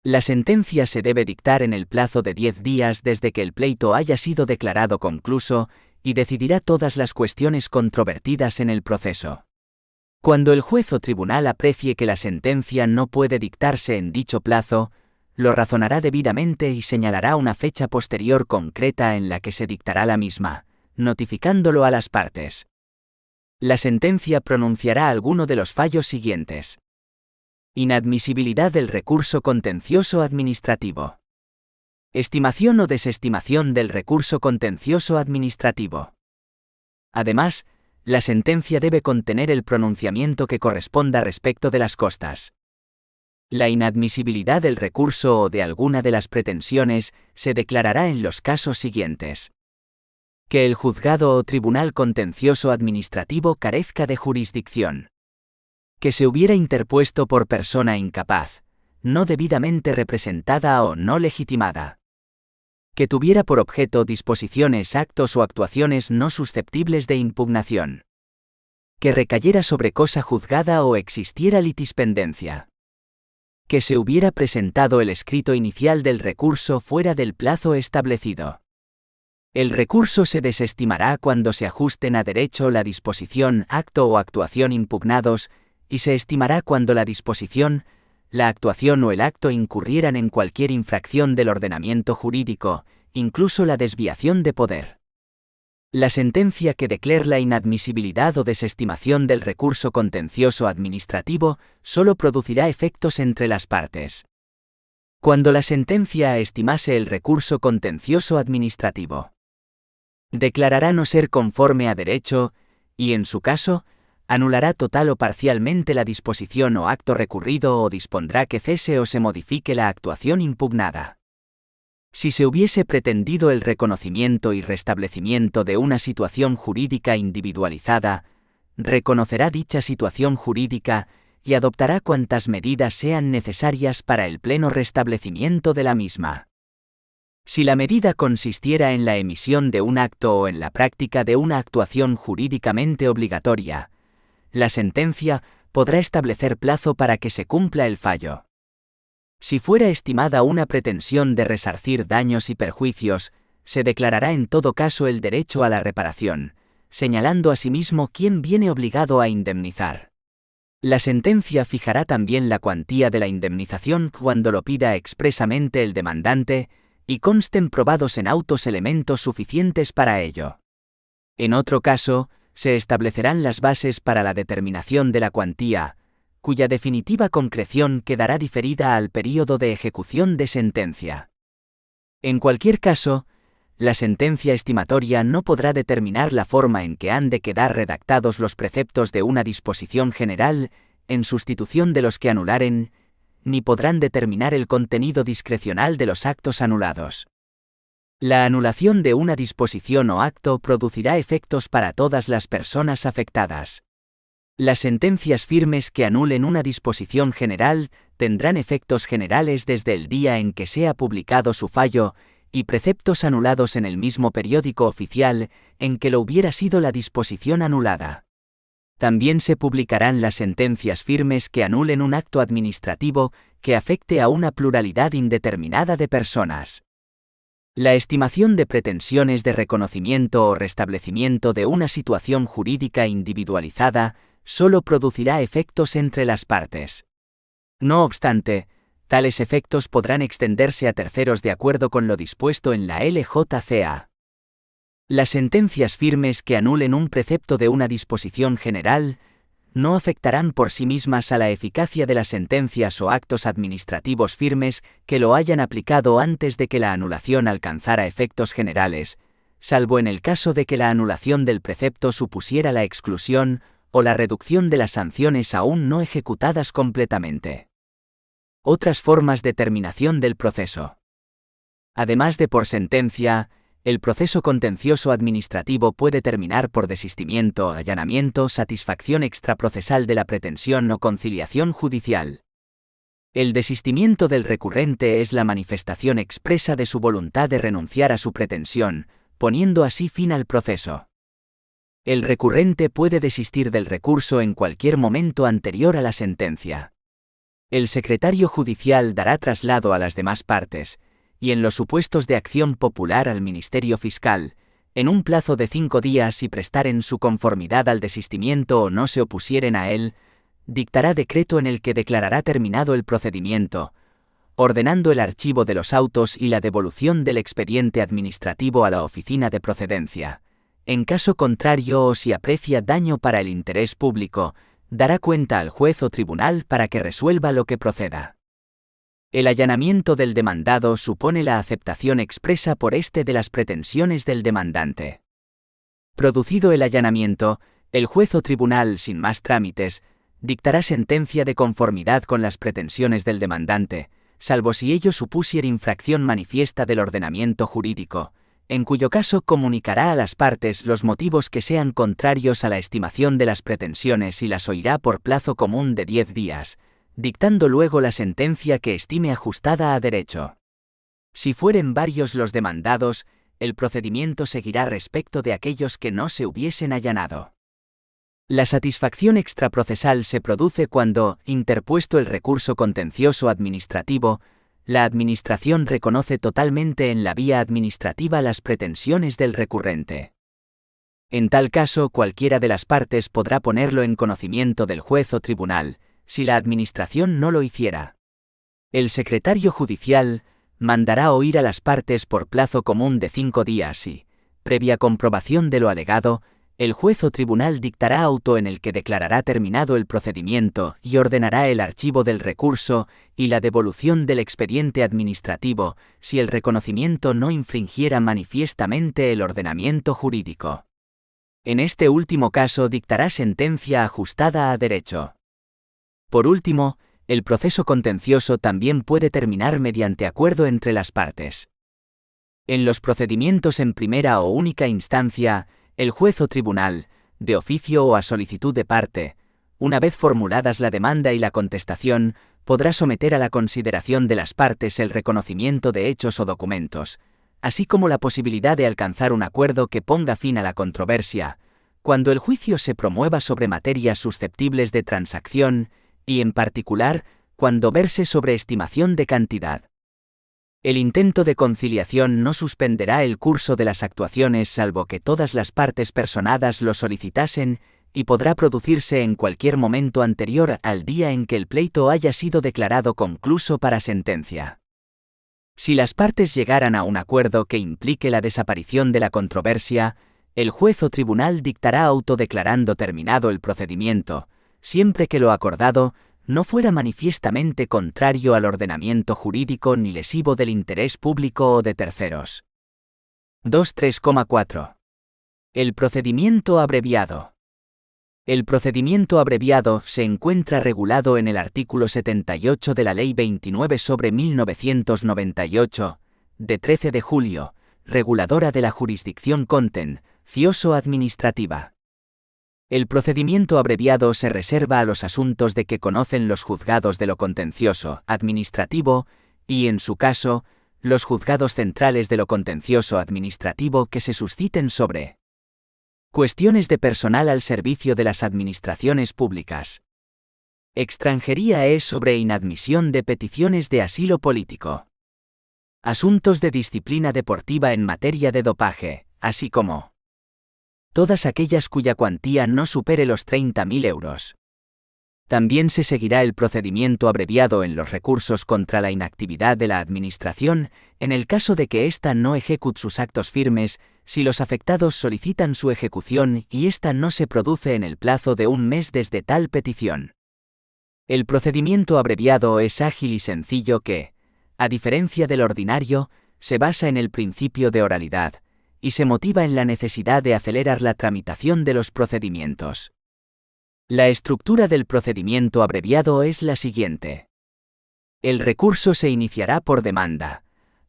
La sentencia se debe dictar en el plazo de 10 días desde que el pleito haya sido declarado concluso y decidirá todas las cuestiones controvertidas en el proceso. Cuando el juez o tribunal aprecie que la sentencia no puede dictarse en dicho plazo, lo razonará debidamente y señalará una fecha posterior concreta en la que se dictará la misma, notificándolo a las partes. La sentencia pronunciará alguno de los fallos siguientes. Inadmisibilidad del recurso contencioso administrativo. Estimación o desestimación del recurso contencioso administrativo. Además, la sentencia debe contener el pronunciamiento que corresponda respecto de las costas. La inadmisibilidad del recurso o de alguna de las pretensiones se declarará en los casos siguientes. Que el juzgado o tribunal contencioso administrativo carezca de jurisdicción. Que se hubiera interpuesto por persona incapaz, no debidamente representada o no legitimada. Que tuviera por objeto disposiciones, actos o actuaciones no susceptibles de impugnación. Que recayera sobre cosa juzgada o existiera litispendencia. Que se hubiera presentado el escrito inicial del recurso fuera del plazo establecido. El recurso se desestimará cuando se ajusten a derecho la disposición, acto o actuación impugnados, y se estimará cuando la disposición, la actuación o el acto incurrieran en cualquier infracción del ordenamiento jurídico, incluso la desviación de poder. La sentencia que declare la inadmisibilidad o desestimación del recurso contencioso administrativo solo producirá efectos entre las partes. Cuando la sentencia estimase el recurso contencioso administrativo, declarará no ser conforme a derecho, y en su caso, anulará total o parcialmente la disposición o acto recurrido o dispondrá que cese o se modifique la actuación impugnada. Si se hubiese pretendido el reconocimiento y restablecimiento de una situación jurídica individualizada, reconocerá dicha situación jurídica y adoptará cuantas medidas sean necesarias para el pleno restablecimiento de la misma. Si la medida consistiera en la emisión de un acto o en la práctica de una actuación jurídicamente obligatoria, la sentencia podrá establecer plazo para que se cumpla el fallo. Si fuera estimada una pretensión de resarcir daños y perjuicios, se declarará en todo caso el derecho a la reparación, señalando asimismo quién viene obligado a indemnizar. La sentencia fijará también la cuantía de la indemnización cuando lo pida expresamente el demandante, y consten probados en autos elementos suficientes para ello. En otro caso, se establecerán las bases para la determinación de la cuantía, cuya definitiva concreción quedará diferida al período de ejecución de sentencia. En cualquier caso, la sentencia estimatoria no podrá determinar la forma en que han de quedar redactados los preceptos de una disposición general, en sustitución de los que anularen, ni podrán determinar el contenido discrecional de los actos anulados. La anulación de una disposición o acto producirá efectos para todas las personas afectadas. Las sentencias firmes que anulen una disposición general tendrán efectos generales desde el día en que sea publicado su fallo, y preceptos anulados en el mismo periódico oficial en que lo hubiera sido la disposición anulada. También se publicarán las sentencias firmes que anulen un acto administrativo que afecte a una pluralidad indeterminada de personas. La estimación de pretensiones de reconocimiento o restablecimiento de una situación jurídica individualizada solo producirá efectos entre las partes. No obstante, tales efectos podrán extenderse a terceros de acuerdo con lo dispuesto en la LJCA. Las sentencias firmes que anulen un precepto de una disposición general no afectarán por sí mismas a la eficacia de las sentencias o actos administrativos firmes que lo hayan aplicado antes de que la anulación alcanzara efectos generales, salvo en el caso de que la anulación del precepto supusiera la exclusión o la reducción de las sanciones aún no ejecutadas completamente. Otras formas de terminación del proceso. Además de por sentencia, el proceso contencioso administrativo puede terminar por desistimiento, allanamiento, satisfacción extraprocesal de la pretensión o conciliación judicial. El desistimiento del recurrente es la manifestación expresa de su voluntad de renunciar a su pretensión, poniendo así fin al proceso. El recurrente puede desistir del recurso en cualquier momento anterior a la sentencia. El secretario judicial dará traslado a las demás partes, y en los supuestos de acción popular al Ministerio Fiscal, en un plazo de 5 días si prestaren su conformidad al desistimiento o no se opusieren a él, dictará decreto en el que declarará terminado el procedimiento, ordenando el archivo de los autos y la devolución del expediente administrativo a la oficina de procedencia. En caso contrario o si aprecia daño para el interés público, dará cuenta al juez o tribunal para que resuelva lo que proceda. El allanamiento del demandado supone la aceptación expresa por éste de las pretensiones del demandante. Producido el allanamiento, el juez o tribunal, sin más trámites, dictará sentencia de conformidad con las pretensiones del demandante, salvo si ello supusiere infracción manifiesta del ordenamiento jurídico, en cuyo caso comunicará a las partes los motivos que sean contrarios a la estimación de las pretensiones y las oirá por plazo común de 10 días, dictando luego la sentencia que estime ajustada a derecho. Si fueren varios los demandados, el procedimiento seguirá respecto de aquellos que no se hubiesen allanado. La satisfacción extraprocesal se produce cuando, interpuesto el recurso contencioso administrativo, la Administración reconoce totalmente en la vía administrativa las pretensiones del recurrente. En tal caso, cualquiera de las partes podrá ponerlo en conocimiento del juez o tribunal, si la Administración no lo hiciera. El secretario judicial mandará oír a las partes por plazo común de 5 días y, previa comprobación de lo alegado, el juez o tribunal dictará auto en el que declarará terminado el procedimiento y ordenará el archivo del recurso y la devolución del expediente administrativo si el reconocimiento no infringiera manifiestamente el ordenamiento jurídico. En este último caso dictará sentencia ajustada a derecho. Por último, el proceso contencioso también puede terminar mediante acuerdo entre las partes. En los procedimientos en primera o única instancia, el juez o tribunal, de oficio o a solicitud de parte, una vez formuladas la demanda y la contestación, podrá someter a la consideración de las partes el reconocimiento de hechos o documentos, así como la posibilidad de alcanzar un acuerdo que ponga fin a la controversia, cuando el juicio se promueva sobre materias susceptibles de transacción y, en particular, cuando verse sobre estimación de cantidad. El intento de conciliación no suspenderá el curso de las actuaciones salvo que todas las partes personadas lo solicitasen y podrá producirse en cualquier momento anterior al día en que el pleito haya sido declarado concluso para sentencia. Si las partes llegaran a un acuerdo que implique la desaparición de la controversia, el juez o tribunal dictará auto declarando terminado el procedimiento, siempre que lo acordado no fuera manifiestamente contrario al ordenamiento jurídico ni lesivo del interés público o de terceros. 2.3.4. El procedimiento abreviado. El procedimiento abreviado se encuentra regulado en el artículo 78 de la Ley 29/1998, de 13 de julio, reguladora de la jurisdicción contencioso-administrativa. El procedimiento abreviado se reserva a los asuntos de que conocen los juzgados de lo contencioso administrativo y, en su caso, los juzgados centrales de lo contencioso administrativo que se susciten sobre cuestiones de personal al servicio de las administraciones públicas. Extranjería es sobre inadmisión de peticiones de asilo político. Asuntos de disciplina deportiva en materia de dopaje, así como todas aquellas cuya cuantía no supere los 30.000 euros. También se seguirá el procedimiento abreviado en los recursos contra la inactividad de la Administración, en el caso de que ésta no ejecute sus actos firmes, si los afectados solicitan su ejecución y ésta no se produce en el plazo de un mes desde tal petición. El procedimiento abreviado es ágil y sencillo que, a diferencia del ordinario, se basa en el principio de oralidad, y se motiva en la necesidad de acelerar la tramitación de los procedimientos. La estructura del procedimiento abreviado es la siguiente. El recurso se iniciará por demanda,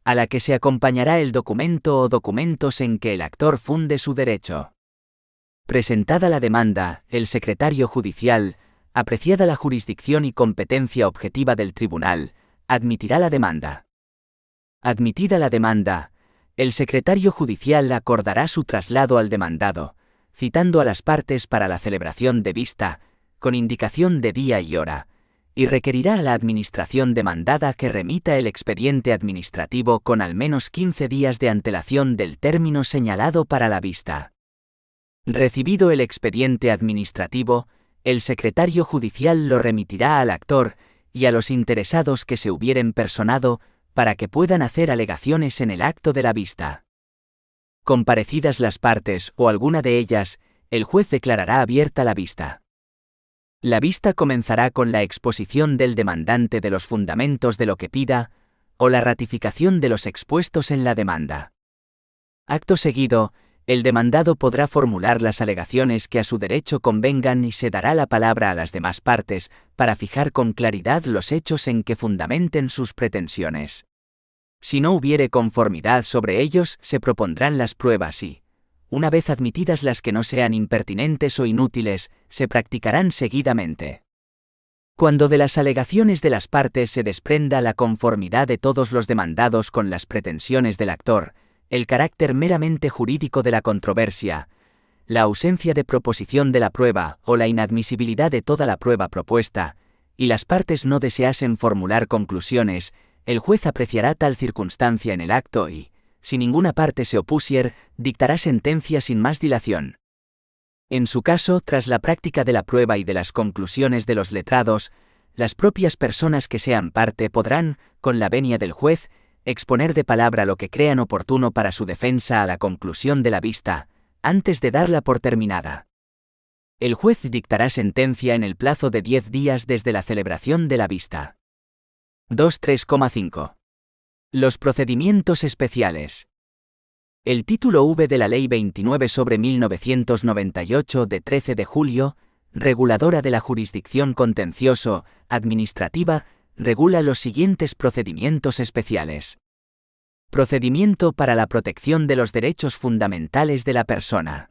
a la que se acompañará el documento o documentos en que el actor funde su derecho. Presentada la demanda, el secretario judicial, apreciada la jurisdicción y competencia objetiva del tribunal, admitirá la demanda. Admitida la demanda, el secretario judicial acordará su traslado al demandado, citando a las partes para la celebración de vista, con indicación de día y hora, y requerirá a la administración demandada que remita el expediente administrativo con al menos 15 días de antelación del término señalado para la vista. Recibido el expediente administrativo, el secretario judicial lo remitirá al actor y a los interesados que se hubieren personado para que puedan hacer alegaciones en el acto de la vista. Comparecidas las partes o alguna de ellas, el juez declarará abierta la vista. La vista comenzará con la exposición del demandante de los fundamentos de lo que pida, o la ratificación de los expuestos en la demanda. Acto seguido, el demandado podrá formular las alegaciones que a su derecho convengan y se dará la palabra a las demás partes para fijar con claridad los hechos en que fundamenten sus pretensiones. Si no hubiere conformidad sobre ellos, se propondrán las pruebas y, una vez admitidas las que no sean impertinentes o inútiles, se practicarán seguidamente. Cuando de las alegaciones de las partes se desprenda la conformidad de todos los demandados con las pretensiones del actor, el carácter meramente jurídico de la controversia, la ausencia de proposición de la prueba o la inadmisibilidad de toda la prueba propuesta, y las partes no deseasen formular conclusiones, el juez apreciará tal circunstancia en el acto y, si ninguna parte se opusiere, dictará sentencia sin más dilación. En su caso, tras la práctica de la prueba y de las conclusiones de los letrados, las propias personas que sean parte podrán, con la venia del juez, exponer de palabra lo que crean oportuno para su defensa a la conclusión de la vista, antes de darla por terminada. El juez dictará sentencia en el plazo de 10 días desde la celebración de la vista. 2.3,5. Los procedimientos especiales. El título V de la Ley 29/1998 de 13 de julio, reguladora de la jurisdicción contencioso-administrativa, regula los siguientes procedimientos especiales. Procedimiento para la protección de los derechos fundamentales de la persona.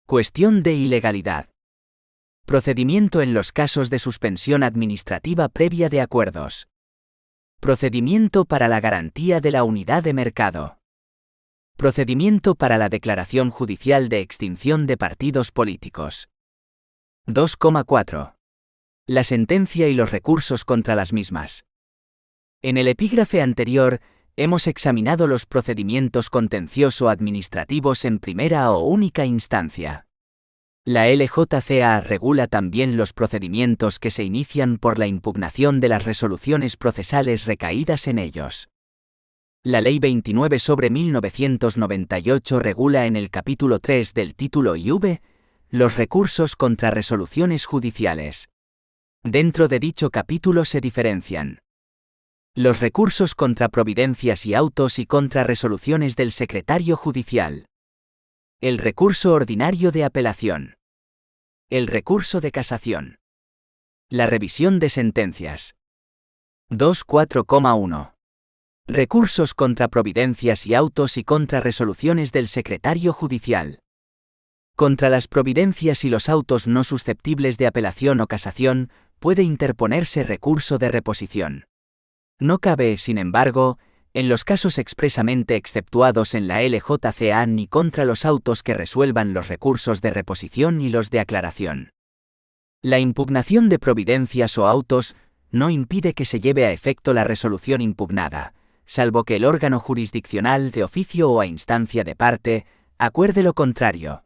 Cuestión de ilegalidad. Procedimiento en los casos de suspensión administrativa previa de acuerdos. Procedimiento para la garantía de la unidad de mercado. Procedimiento para la declaración judicial de extinción de partidos políticos. 2,4. La sentencia y los recursos contra las mismas. En el epígrafe anterior, hemos examinado los procedimientos contencioso-administrativos en primera o única instancia. La LJCA regula también los procedimientos que se inician por la impugnación de las resoluciones procesales recaídas en ellos. La Ley 29/1998 regula en el capítulo 3 del título IV los recursos contra resoluciones judiciales. Dentro de dicho capítulo se diferencian los recursos contra providencias y autos y contra resoluciones del secretario judicial. El recurso ordinario de apelación. El recurso de casación. La revisión de sentencias. 2.4,1. Recursos contra providencias y autos y contra resoluciones del secretario judicial. Contra las providencias y los autos no susceptibles de apelación o casación, puede interponerse recurso de reposición. No cabe, sin embargo, en los casos expresamente exceptuados en la LJCA ni contra los autos que resuelvan los recursos de reposición y los de aclaración. La impugnación de providencias o autos no impide que se lleve a efecto la resolución impugnada, salvo que el órgano jurisdiccional de oficio o a instancia de parte acuerde lo contrario.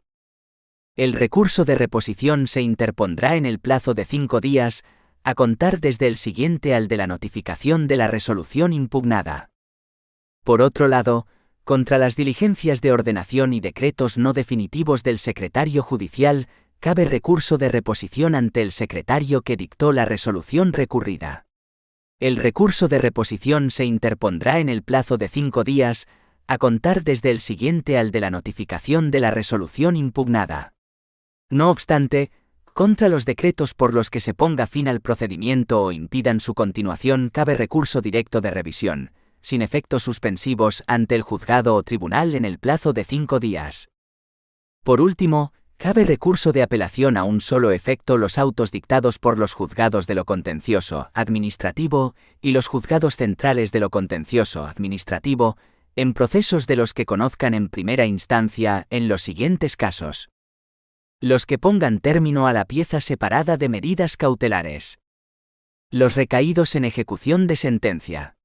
El recurso de reposición se interpondrá en el plazo de 5 días, a contar desde el siguiente al de la notificación de la resolución impugnada. Por otro lado, contra las diligencias de ordenación y decretos no definitivos del secretario judicial, cabe recurso de reposición ante el secretario que dictó la resolución recurrida. El recurso de reposición se interpondrá en el plazo de 5 días, a contar desde el siguiente al de la notificación de la resolución impugnada. No obstante, contra los decretos por los que se ponga fin al procedimiento o impidan su continuación cabe recurso directo de revisión, sin efectos suspensivos ante el juzgado o tribunal en el plazo de 5 días. Por último, cabe recurso de apelación a un solo efecto los autos dictados por los juzgados de lo contencioso administrativo y los juzgados centrales de lo contencioso administrativo, en procesos de los que conozcan en primera instancia en los siguientes casos. Los que pongan término a la pieza separada de medidas cautelares. Los recaídos en ejecución de sentencia.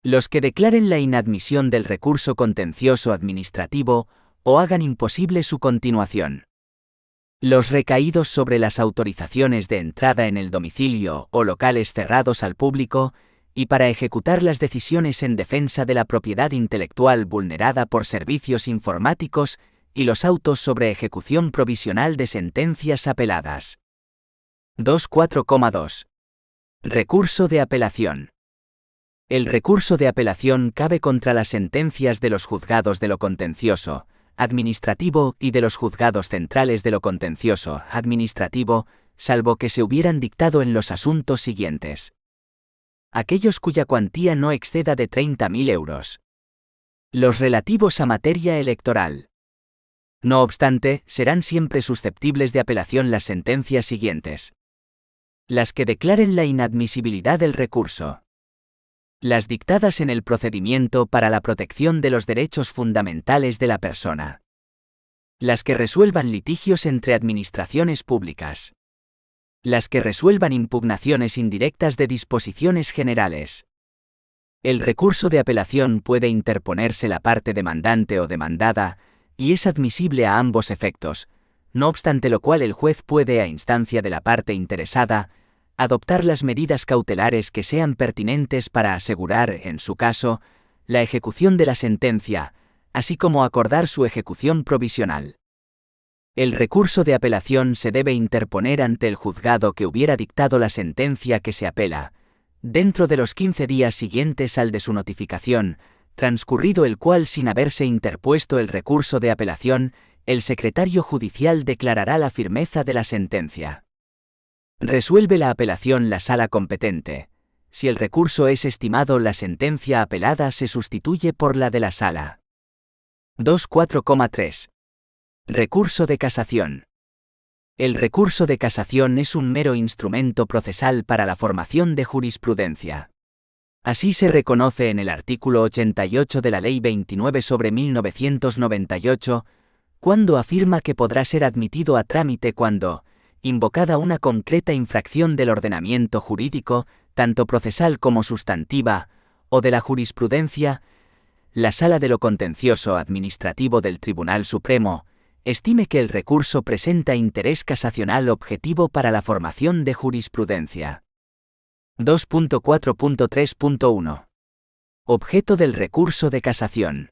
Los que declaren la inadmisión del recurso contencioso administrativo o hagan imposible su continuación. Los recaídos sobre las autorizaciones de entrada en el domicilio o locales cerrados al público y para ejecutar las decisiones en defensa de la propiedad intelectual vulnerada por servicios informáticos y los autos sobre ejecución provisional de sentencias apeladas. 2.4.2. Recurso de apelación. El recurso de apelación cabe contra las sentencias de los juzgados de lo contencioso administrativo y de los juzgados centrales de lo contencioso administrativo, salvo que se hubieran dictado en los asuntos siguientes. Aquellos cuya cuantía no exceda de 30.000 euros. Los relativos a materia electoral. No obstante, serán siempre susceptibles de apelación las sentencias siguientes. Las que declaren la inadmisibilidad del recurso. Las dictadas en el procedimiento para la protección de los derechos fundamentales de la persona. Las que resuelvan litigios entre administraciones públicas. Las que resuelvan impugnaciones indirectas de disposiciones generales. El recurso de apelación puede interponerse la parte demandante o demandada, y es admisible a ambos efectos, no obstante lo cual el juez puede, a instancia de la parte interesada, adoptar las medidas cautelares que sean pertinentes para asegurar, en su caso, la ejecución de la sentencia, así como acordar su ejecución provisional. El recurso de apelación se debe interponer ante el juzgado que hubiera dictado la sentencia que se apela, dentro de los 15 días siguientes al de su notificación, transcurrido el cual sin haberse interpuesto el recurso de apelación, el secretario judicial declarará la firmeza de la sentencia. Resuelve la apelación la sala competente. Si el recurso es estimado, la sentencia apelada se sustituye por la de la sala. 2.4.3. Recurso de casación. El recurso de casación es un mero instrumento procesal para la formación de jurisprudencia. Así se reconoce en el artículo 88 de la Ley 29/1998, cuando afirma que podrá ser admitido a trámite cuando, invocada una concreta infracción del ordenamiento jurídico, tanto procesal como sustantiva, o de la jurisprudencia, la Sala de lo Contencioso Administrativo del Tribunal Supremo estime que el recurso presenta interés casacional objetivo para la formación de jurisprudencia. 2.4.3.1. Objeto del recurso de casación.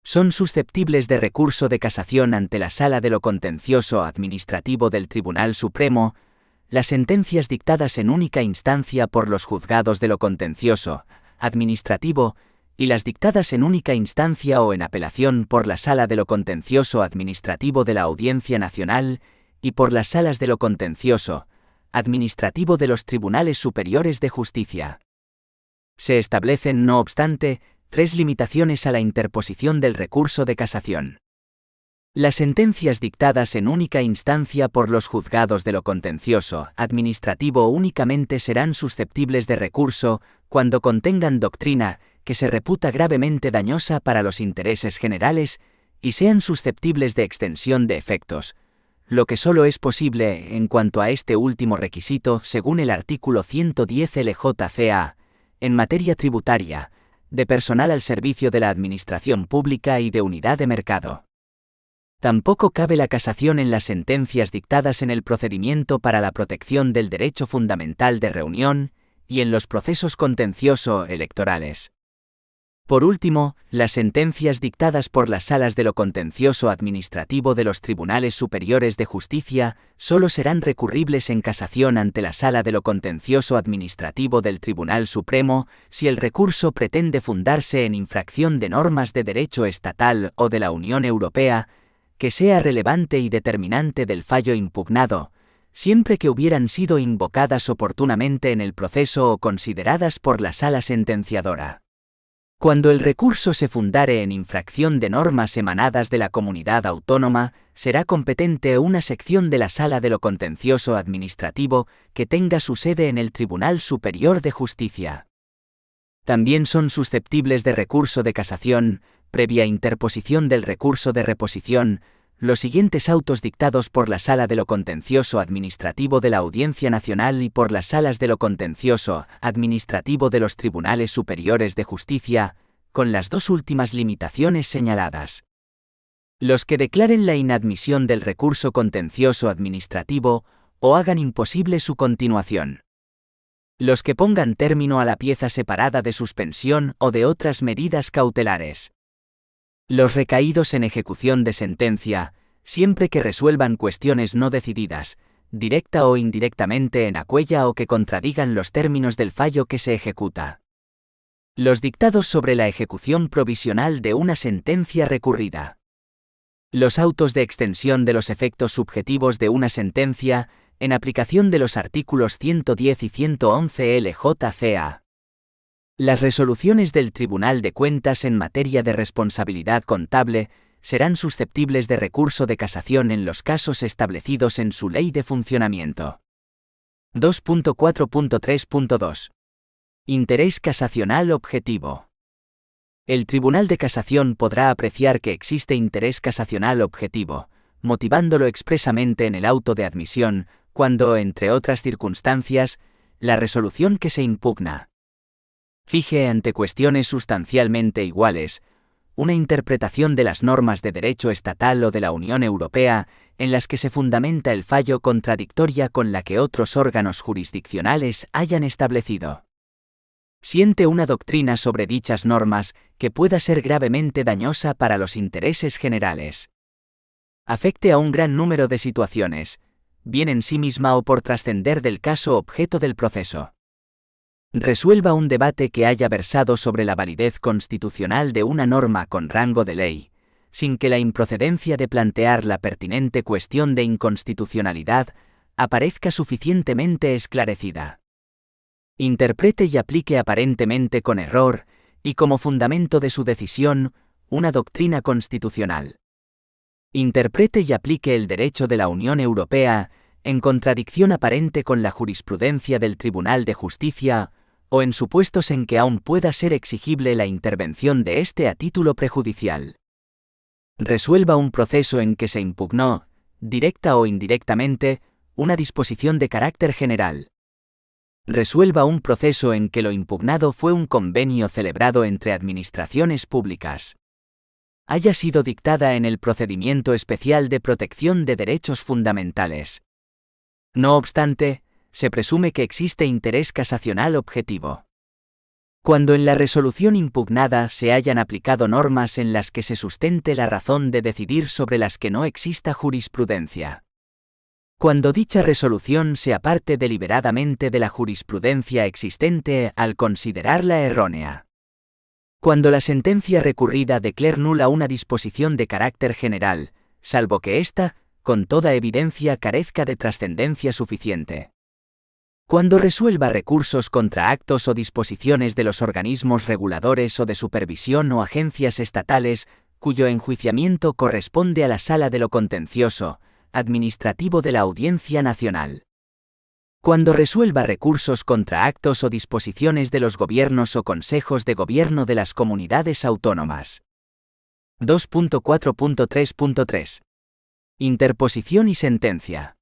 Son susceptibles de recurso de casación ante la Sala de lo Contencioso Administrativo del Tribunal Supremo las sentencias dictadas en única instancia por los juzgados de lo contencioso administrativo y las dictadas en única instancia o en apelación por la Sala de lo Contencioso Administrativo de la Audiencia Nacional y por las Salas de lo Contencioso Administrativo de los Tribunales Superiores de Justicia. Se establecen, no obstante, 3 limitaciones a la interposición del recurso de casación. Las sentencias dictadas en única instancia por los juzgados de lo contencioso administrativo únicamente serán susceptibles de recurso cuando contengan doctrina que se reputa gravemente dañosa para los intereses generales y sean susceptibles de extensión de efectos, lo que solo es posible en cuanto a este último requisito según el artículo 110 LJCA, en materia tributaria, de personal al servicio de la administración pública y de unidad de mercado. Tampoco cabe la casación en las sentencias dictadas en el procedimiento para la protección del derecho fundamental de reunión y en los procesos contencioso electorales. Por último, las sentencias dictadas por las salas de lo contencioso administrativo de los tribunales superiores de justicia solo serán recurribles en casación ante la Sala de lo contencioso administrativo del Tribunal Supremo si el recurso pretende fundarse en infracción de normas de derecho estatal o de la Unión Europea, que sea relevante y determinante del fallo impugnado, siempre que hubieran sido invocadas oportunamente en el proceso o consideradas por la sala sentenciadora. Cuando el recurso se fundare en infracción de normas emanadas de la comunidad autónoma, será competente una sección de la Sala de lo Contencioso Administrativo que tenga su sede en el Tribunal Superior de Justicia. También son susceptibles de recurso de casación, previa interposición del recurso de reposición, los siguientes autos dictados por la Sala de lo Contencioso Administrativo de la Audiencia Nacional y por las Salas de lo Contencioso Administrativo de los Tribunales Superiores de Justicia, con las dos últimas limitaciones señaladas. Los que declaren la inadmisión del recurso contencioso administrativo o hagan imposible su continuación. Los que pongan término a la pieza separada de suspensión o de otras medidas cautelares. Los recaídos en ejecución de sentencia, siempre que resuelvan cuestiones no decididas, directa o indirectamente en aquella o que contradigan los términos del fallo que se ejecuta. Los dictados sobre la ejecución provisional de una sentencia recurrida. Los autos de extensión de los efectos subjetivos de una sentencia, en aplicación de los artículos 110 y 111 LJCA. Las resoluciones del Tribunal de Cuentas en materia de responsabilidad contable serán susceptibles de recurso de casación en los casos establecidos en su ley de funcionamiento. 2.4.3.2. Interés casacional objetivo. El Tribunal de Casación podrá apreciar que existe interés casacional objetivo, motivándolo expresamente en el auto de admisión, cuando, entre otras circunstancias, la resolución que se impugna fije ante cuestiones sustancialmente iguales, una interpretación de las normas de derecho estatal o de la Unión Europea, en las que se fundamenta el fallo contradictoria con la que otros órganos jurisdiccionales hayan establecido. Siente una doctrina sobre dichas normas que pueda ser gravemente dañosa para los intereses generales. Afecte a un gran número de situaciones, bien en sí misma o por trascender del caso objeto del proceso. Resuelva un debate que haya versado sobre la validez constitucional de una norma con rango de ley, sin que la improcedencia de plantear la pertinente cuestión de inconstitucionalidad aparezca suficientemente esclarecida. Interprete y aplique aparentemente con error, y como fundamento de su decisión, una doctrina constitucional. Interprete y aplique el derecho de la Unión Europea, en contradicción aparente con la jurisprudencia del Tribunal de Justicia, o en supuestos en que aún pueda ser exigible la intervención de éste a título prejudicial. Resuelva un proceso en que se impugnó, directa o indirectamente, una disposición de carácter general. Resuelva un proceso en que lo impugnado fue un convenio celebrado entre administraciones públicas. Haya sido dictada en el procedimiento especial de protección de derechos fundamentales. No obstante, se presume que existe interés casacional objetivo. Cuando en la resolución impugnada se hayan aplicado normas en las que se sustente la razón de decidir sobre las que no exista jurisprudencia. Cuando dicha resolución se aparte deliberadamente de la jurisprudencia existente al considerarla errónea. Cuando la sentencia recurrida declare nula una disposición de carácter general, salvo que ésta, con toda evidencia, carezca de trascendencia suficiente. Cuando resuelva recursos contra actos o disposiciones de los organismos reguladores o de supervisión o agencias estatales, cuyo enjuiciamiento corresponde a la Sala de lo Contencioso Administrativo de la Audiencia Nacional. Cuando resuelva recursos contra actos o disposiciones de los gobiernos o consejos de gobierno de las comunidades autónomas. 2.4.3.3. Interposición y sentencia.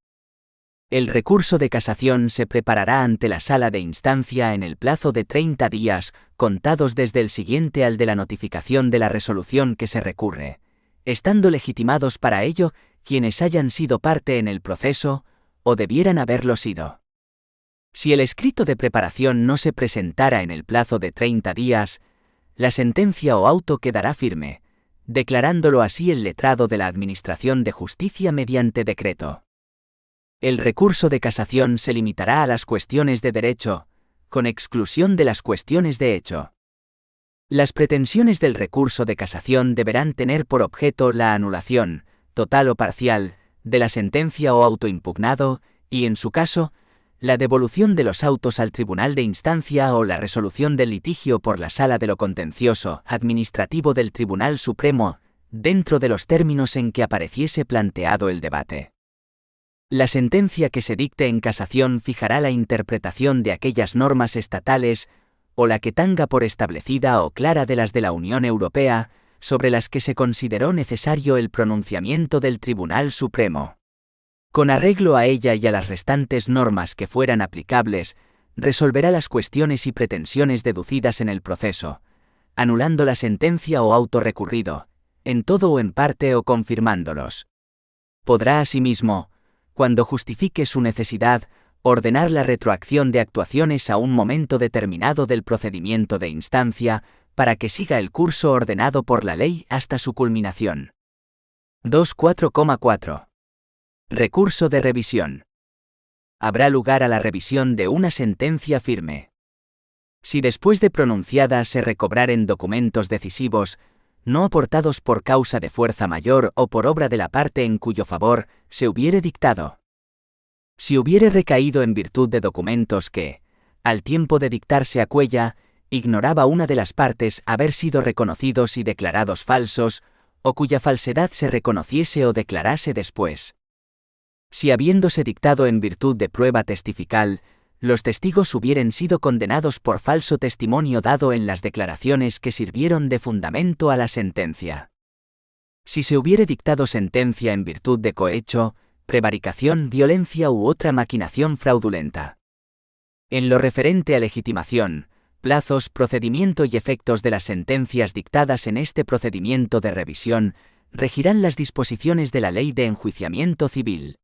El recurso de casación se preparará ante la sala de instancia en el plazo de 30 días, contados desde el siguiente al de la notificación de la resolución que se recurre, estando legitimados para ello quienes hayan sido parte en el proceso, o debieran haberlo sido. Si el escrito de preparación no se presentara en el plazo de 30 días, la sentencia o auto quedará firme, declarándolo así el letrado de la Administración de Justicia mediante decreto. El recurso de casación se limitará a las cuestiones de derecho, con exclusión de las cuestiones de hecho. Las pretensiones del recurso de casación deberán tener por objeto la anulación, total o parcial, de la sentencia o auto impugnado, y en su caso, la devolución de los autos al tribunal de instancia o la resolución del litigio por la Sala de lo Contencioso Administrativo del Tribunal Supremo, dentro de los términos en que apareciese planteado el debate. La sentencia que se dicte en casación fijará la interpretación de aquellas normas estatales, o la que tenga por establecida o clara de las de la Unión Europea, sobre las que se consideró necesario el pronunciamiento del Tribunal Supremo. Con arreglo a ella y a las restantes normas que fueran aplicables, resolverá las cuestiones y pretensiones deducidas en el proceso, anulando la sentencia o auto recurrido, en todo o en parte o confirmándolos. Podrá asimismo, cuando justifique su necesidad, ordenar la retroacción de actuaciones a un momento determinado del procedimiento de instancia, para que siga el curso ordenado por la ley hasta su culminación. 2.4.4. Recurso de revisión. Habrá lugar a la revisión de una sentencia firme. Si después de pronunciada se recobraren documentos decisivos, no aportados por causa de fuerza mayor o por obra de la parte en cuyo favor se hubiere dictado. Si hubiere recaído en virtud de documentos que, al tiempo de dictarse a cuella, ignoraba una de las partes haber sido reconocidos y declarados falsos, o cuya falsedad se reconociese o declarase después. Si habiéndose dictado en virtud de prueba testifical, los testigos hubieren sido condenados por falso testimonio dado en las declaraciones que sirvieron de fundamento a la sentencia. Si se hubiere dictado sentencia en virtud de cohecho, prevaricación, violencia u otra maquinación fraudulenta. En lo referente a legitimación, plazos, procedimiento y efectos de las sentencias dictadas en este procedimiento de revisión, regirán las disposiciones de la Ley de Enjuiciamiento Civil.